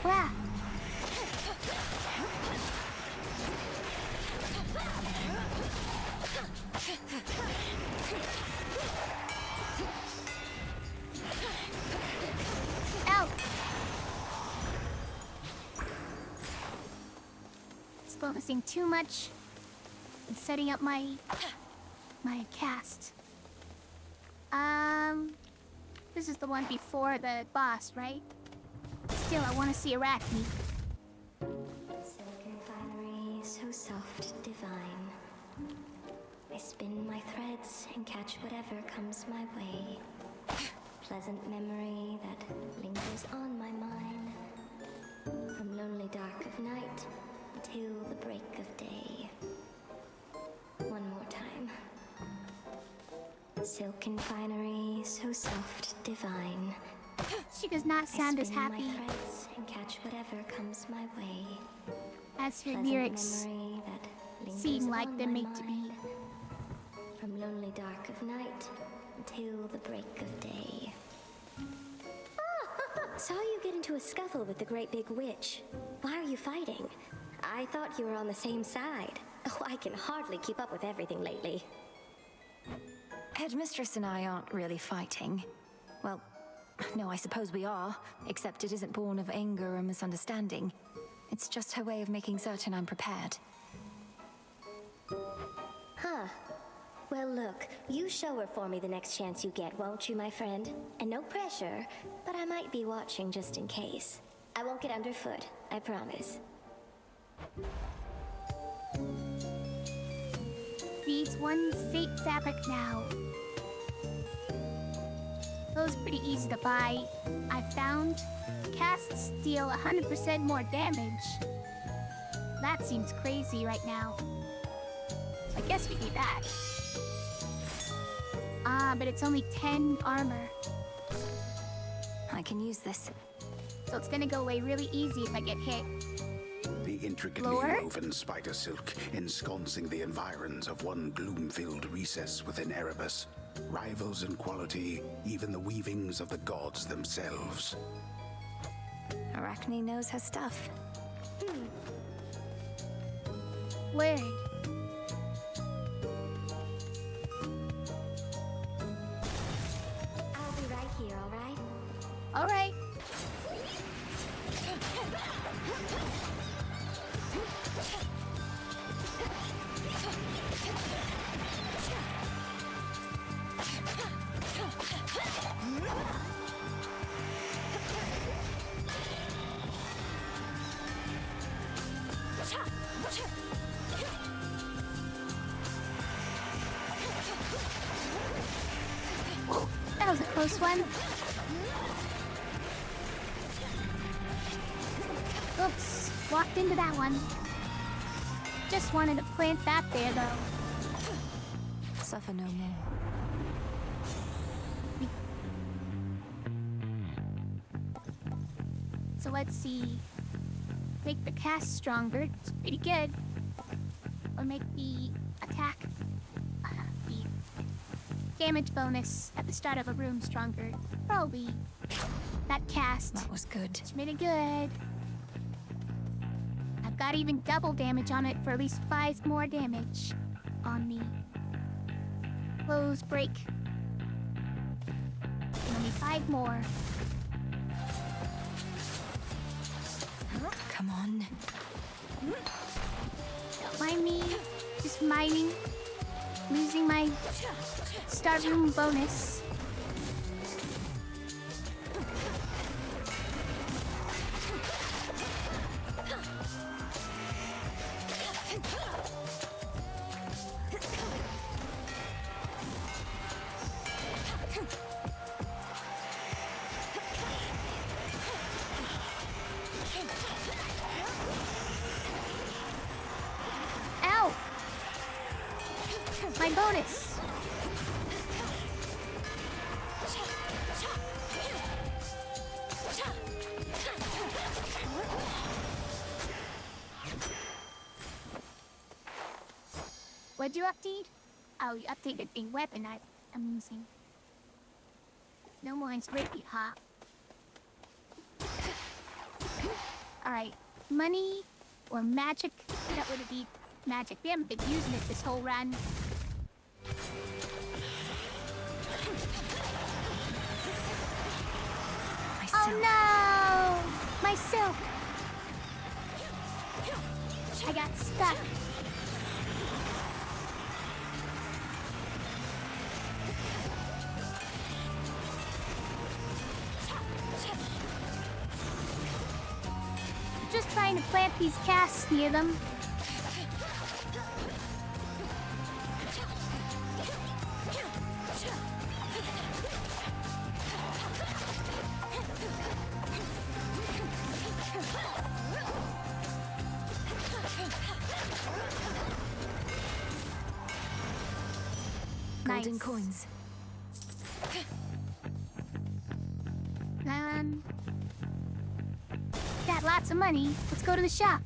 Wow. Ow! It's focusing too much and setting up my cast. This is the one before the boss, right? Still, I want to see Arachne. Silken finery, so soft, divine. I spin my threads and catch whatever comes my way. Pleasant memory that lingers on my mind. From lonely dark of night till the break of day. One more time. Silken finery, so soft, divine. She does not sound I as spin happy my threads and catch whatever comes my way. as her Pleasant lyrics memory that lingers seem like on they're my meant to be. mind. From lonely dark of night until the break of day. Saw you get into a scuffle with the great big witch. Why are you fighting? I thought you were on the same side. Oh, I can hardly keep up with everything lately. Headmistress and I aren't really fighting. Well, no, I suppose we are, except it isn't born of anger or misunderstanding. It's just her way of making certain I'm prepared. Huh. Well, look, you show her for me the next chance you get, won't you, my friend? And no pressure, but I might be watching just in case. I won't get underfoot, I promise. Needs one state fabric now. Those pretty easy to buy. I found casts deal 100% more damage. That seems crazy right now. I guess we do that. Ah, but it's only 10 armor. I can use this. So it's gonna go away really easy if I get hit. The intricately Lower? woven spider silk ensconcing the environs of one gloom-filled recess within Erebus rivals in quality even the weavings of the gods themselves. Arachne knows her stuff. Word. I'll be right here, alright? Alright. That was a close one. Oops, walked into that one. Just wanted to plant that there, though. Suffer no more. So let's see. Make the cast stronger. It's pretty good. Or make the attack, the damage bonus at the start of a room stronger. Probably that cast. That was good. It's really good. I've got even double damage on it for at least 5 more damage on me. Close break. And only 5 more. Come on. Don't mind me. Just mining. Losing my start room bonus. Ow! My bonus. What'd you update? Oh, you updated the weapon I'm using. No mine's ready, huh? Alright, money or magic? That would be magic. We haven't been using it this whole run. Oh no! My silk! I got stuck. trying to plant these casts near them. Golden Nice. coins. Got lots of money. Let's go to the shop.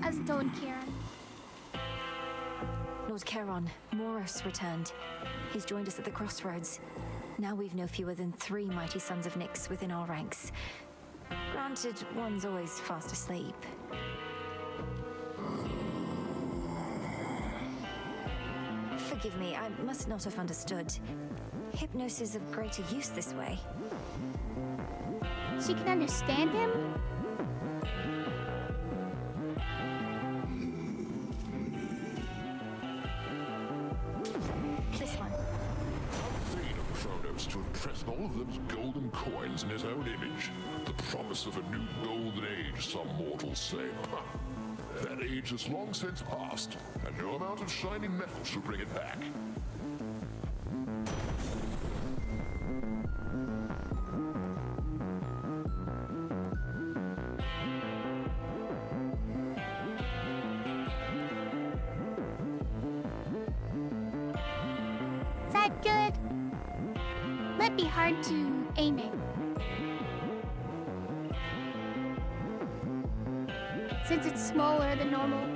How's it going, Kieran? Lord Charon, Moros returned. He's joined us at the crossroads. Now we've no fewer than 3 mighty sons of Nyx within our ranks. Granted, one's always fast asleep. Forgive me, I must not have understood. Hypnos is of greater use this way. She can understand him? This one. Thane of Chronos to impress all of those golden coins in his own image. The promise of a new golden age, some mortals say. That age has long since passed, and no amount of shining metal shall bring it back. Is that good? Might be hard to aim it. Since it's smaller than normal.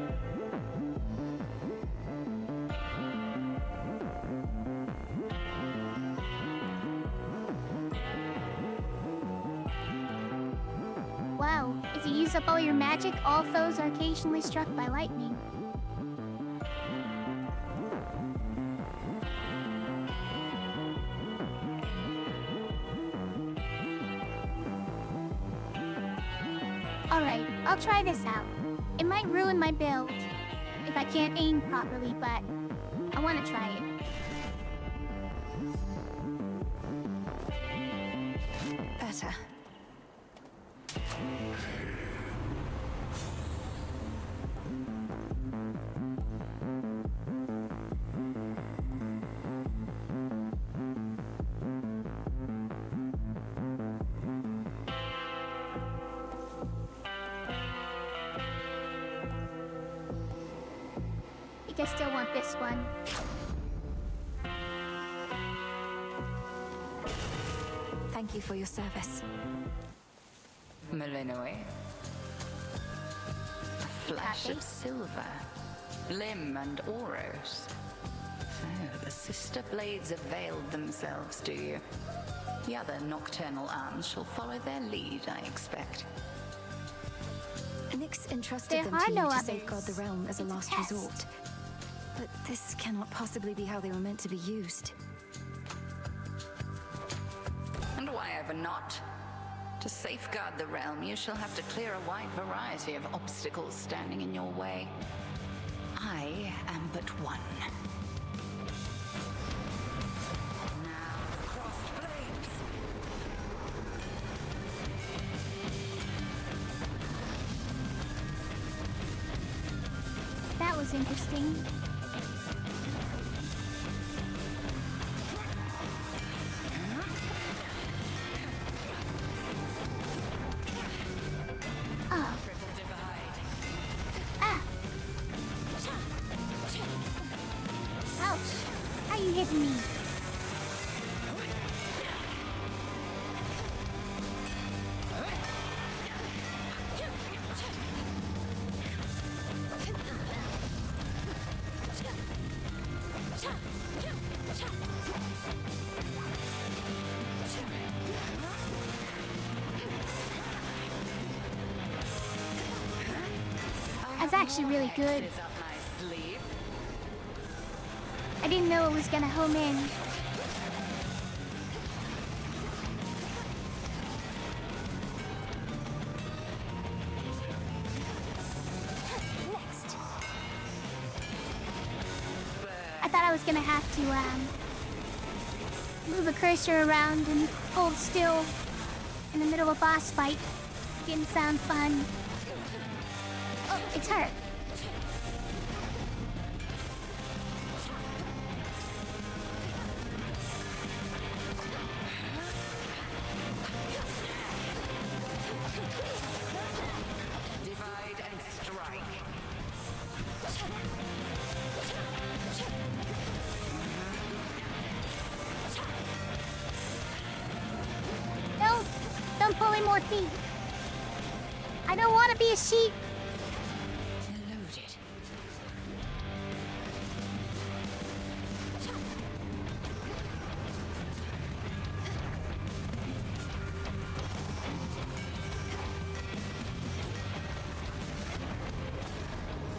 Wow, if you use up all your magic, all foes are occasionally struck by lightning. Alright, I'll try this out. It might ruin my build if I can't aim properly, but I want to try it. Better. I think I still want this one. Thank you for your service. Melinoe. A flash of silver. Lim and Oros. So, the sister blades have veiled themselves, do you? The other nocturnal arms shall follow their lead, I expect. Nyx entrusted There them are to you no to others. safeguard the realm as a It's a last test. resort. But this cannot possibly be how they were meant to be used. And why ever not? To safeguard the realm, you shall have to clear a wide variety of obstacles standing in your way. I am but one. Now, crossed blades. That was interesting. Oh. Ah. Ouch. How you hitting me? That's actually really good. Is up my sleeve. I didn't know it was gonna home in. Next. I thought I was gonna have to move a cursor around and hold still in the middle of a boss fight. Didn't sound fun. Oh, it's her. Divide and strike. Don't pull in more feet. I don't want to be a sheep. Loaded.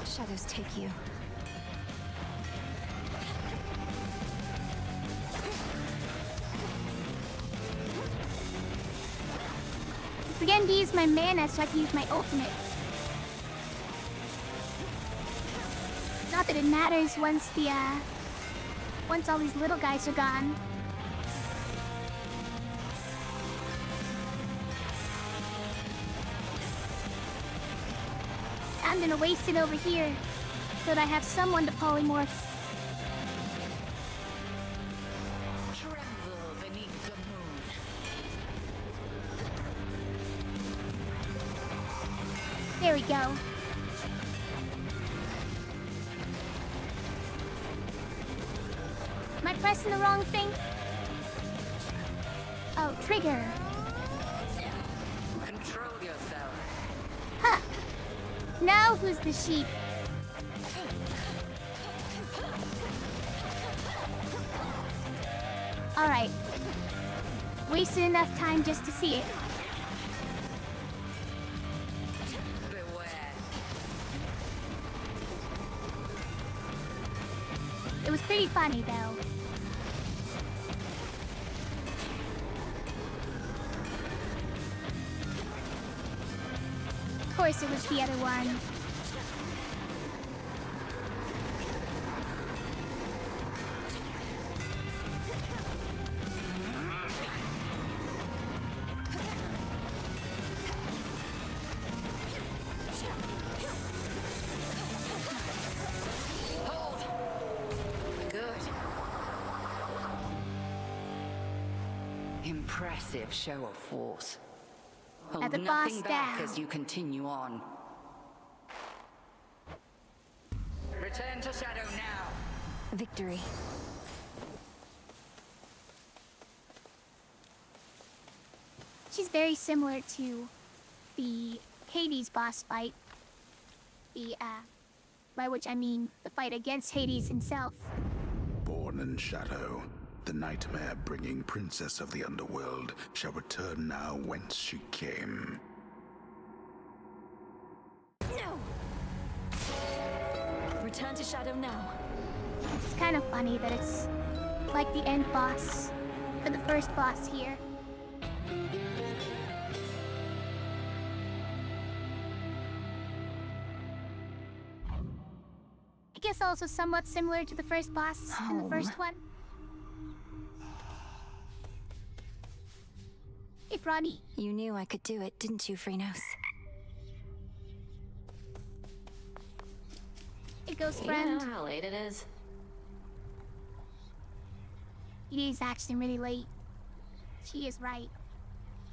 Shadows take you. Forgetting to use my mana so I can use my ultimate. Not that it matters once once all these little guys are gone. I'm gonna waste it over here so that I have someone to polymorph. Tremble beneath the moon. There we go. Am I pressing the wrong thing? Oh, trigger. Control yourself. Huh. Now who's the sheep? Alright. Wasted enough time just to see it. Beware. It was pretty funny though. Of course it was the other one. Impressive show of force. At Hold the nothing boss back down. as you continue on. Return to Shadow now. Victory. She's very similar to the Hades boss fight. By which I mean the fight against Hades himself. Born in shadow, the nightmare bringing princess of the underworld shall return now whence she came. No! Return to Shadow now. It's kind of funny that it's like the end boss for the first boss here. I guess also somewhat similar to the first boss in the first one. Hey, Froggy. You knew I could do it, didn't you, Phrenos? Hey, ghost You friend. know how late it is? It is actually really late. She is right.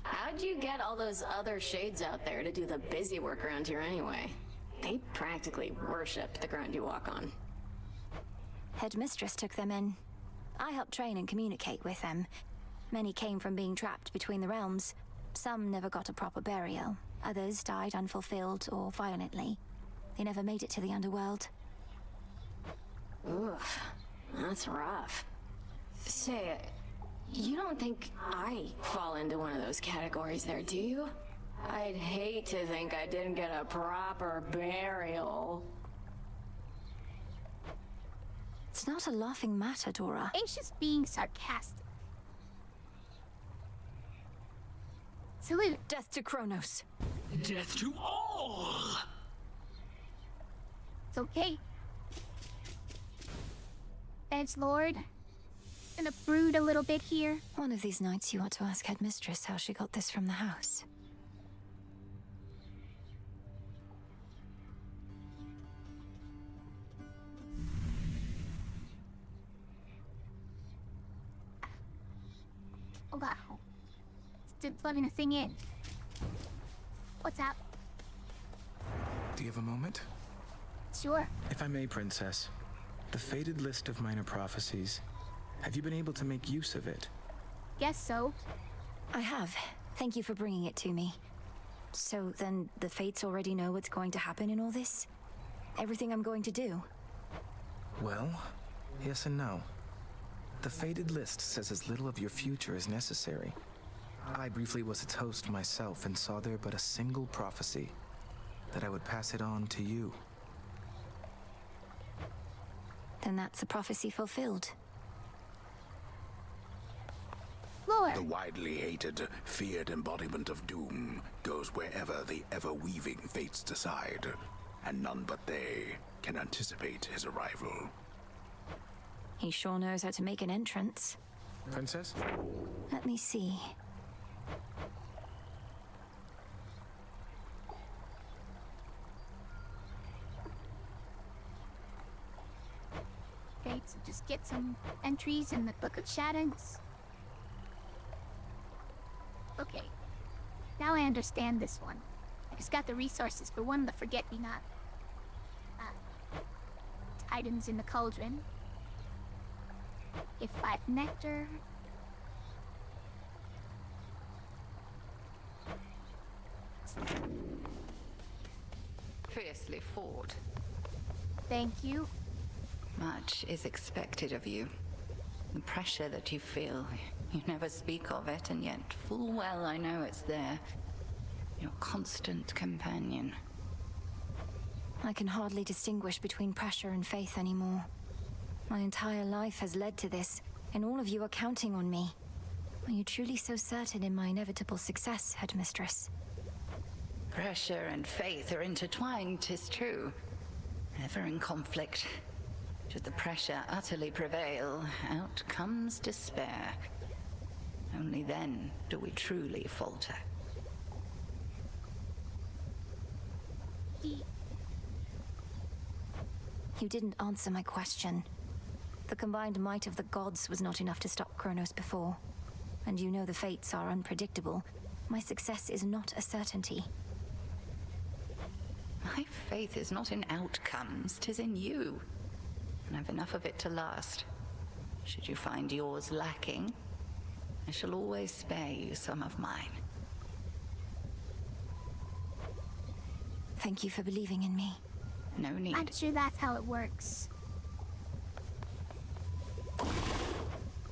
How'd you get all those other shades out there to do the busy work around here anyway? They practically worship the ground you walk on. Headmistress took them in. I helped train and communicate with them. Many came from being trapped between the realms. Some never got a proper burial. Others died unfulfilled or violently. They never made it to the underworld. Oof, that's rough. Say, you don't think I fall into one of those categories there, do you? I'd hate to think I didn't get a proper burial. It's not a laughing matter, Dora. Ain't just being sarcastic. Salute. Death to Kronos. Death to all! It's okay. Edge Lord, Gonna brood a little bit here. One of these nights you ought to ask Headmistress how she got this from the house. Hold on. Still letting a thing in. What's up? Do you have a moment? Sure. If I may, Princess, the fated list of minor prophecies. Have you been able to make use of it? Guess so. I have. Thank you for bringing it to me. So then the Fates already know what's going to happen in all this? Everything I'm going to do? Well, yes and no. The fated list says as little of your future as necessary. I briefly was its host myself and saw there but a single prophecy, that I would pass it on to you. Then that's a prophecy fulfilled. Lord! The widely hated, feared embodiment of doom goes wherever the ever-weaving fates decide, and none but they can anticipate his arrival. He sure knows how to make an entrance. Princess? Let me see. Okay, so just get some entries in the Book of Shadows. Okay. Now I understand this one. I just got the resources for one, the Forget-Me-Not. Items in the cauldron. Get 5 nectar. Fiercely fought. Thank you. Much is expected of you. The pressure that you feel, you never speak of it, and yet full well I know it's there. Your constant companion. I can hardly distinguish between pressure and faith anymore. My entire life has led to this, and all of you are counting on me. Are you truly so certain in my inevitable success, Headmistress? Pressure and faith are intertwined, 'tis true. Ever in conflict. Should the pressure utterly prevail, out comes despair. Only then do we truly falter. You didn't answer my question. The combined might of the gods was not enough to stop Kronos before. And you know the fates are unpredictable. My success is not a certainty. My faith is not in outcomes, 'tis in you. And I've enough of it to last. Should you find yours lacking, I shall always spare you some of mine. Thank you for believing in me. No need. I'm sure that's how it works.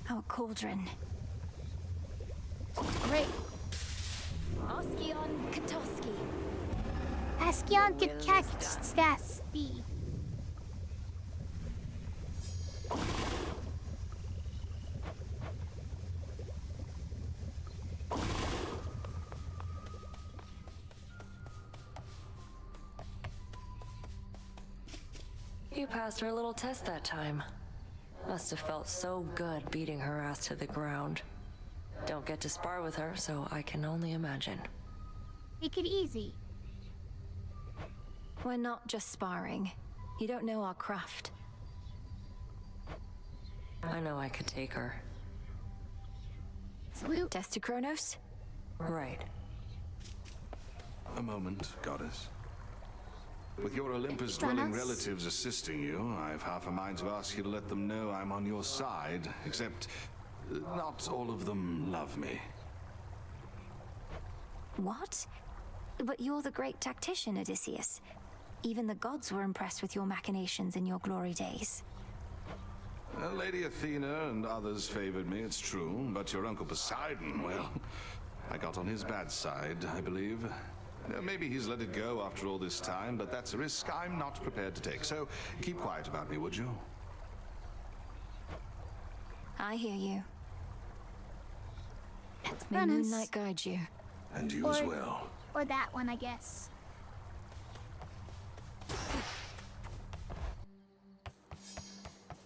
Our cauldron. Great. Askion Katoski. Askion Kakaktstaspi. You passed her little test that time. Must have felt so good beating her ass to the ground. Don't get to spar with her, so I can only imagine. Take it easy. We're not just sparring. You don't know our craft. I know I could take her. Salute. Test to Kronos? Right. A moment, goddess. With your Olympus-dwelling relatives assisting you, I've half a mind to ask you to let them know I'm on your side, except not all of them love me. What? But you're the great tactician, Odysseus. Even the gods were impressed with your machinations in your glory days. Lady Athena and others favored me, it's true, but your Uncle Poseidon, well, I got on his bad side, I believe. Maybe he's let it go after all this time, but that's a risk I'm not prepared to take. So keep quiet about me, would you? I hear you. That's May Kronos. Moonlight guide you. And you as well. Or that one, I guess.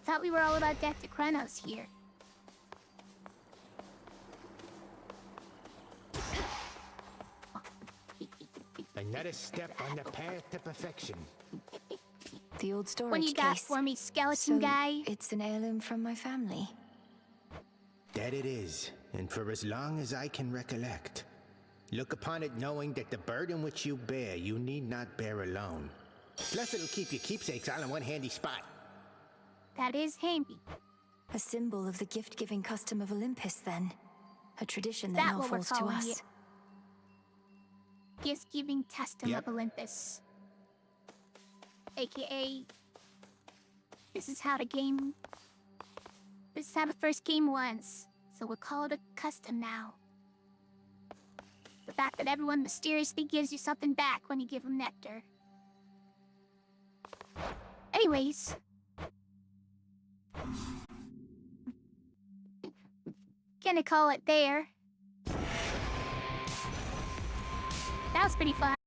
Thought we were all about death to Kronos here. Another step on the path to perfection. The old storage What do you got case. for me, skeleton So guy? it's an heirloom from my family. That it is, and for as long as I can recollect. Look upon it knowing that the burden which you bear, you need not bear alone. Plus it'll keep your keepsakes all in one handy spot. That is handy. A symbol of the gift-giving custom of Olympus, then. A tradition that That now what we're falls to calling us. it? Gift-giving custom Yep. of Olympus. AKA, this is how the first game was, so we'll call it a custom now. The fact that everyone mysteriously gives you something back when you give them nectar. Anyways. Gonna call it there. That was pretty fun.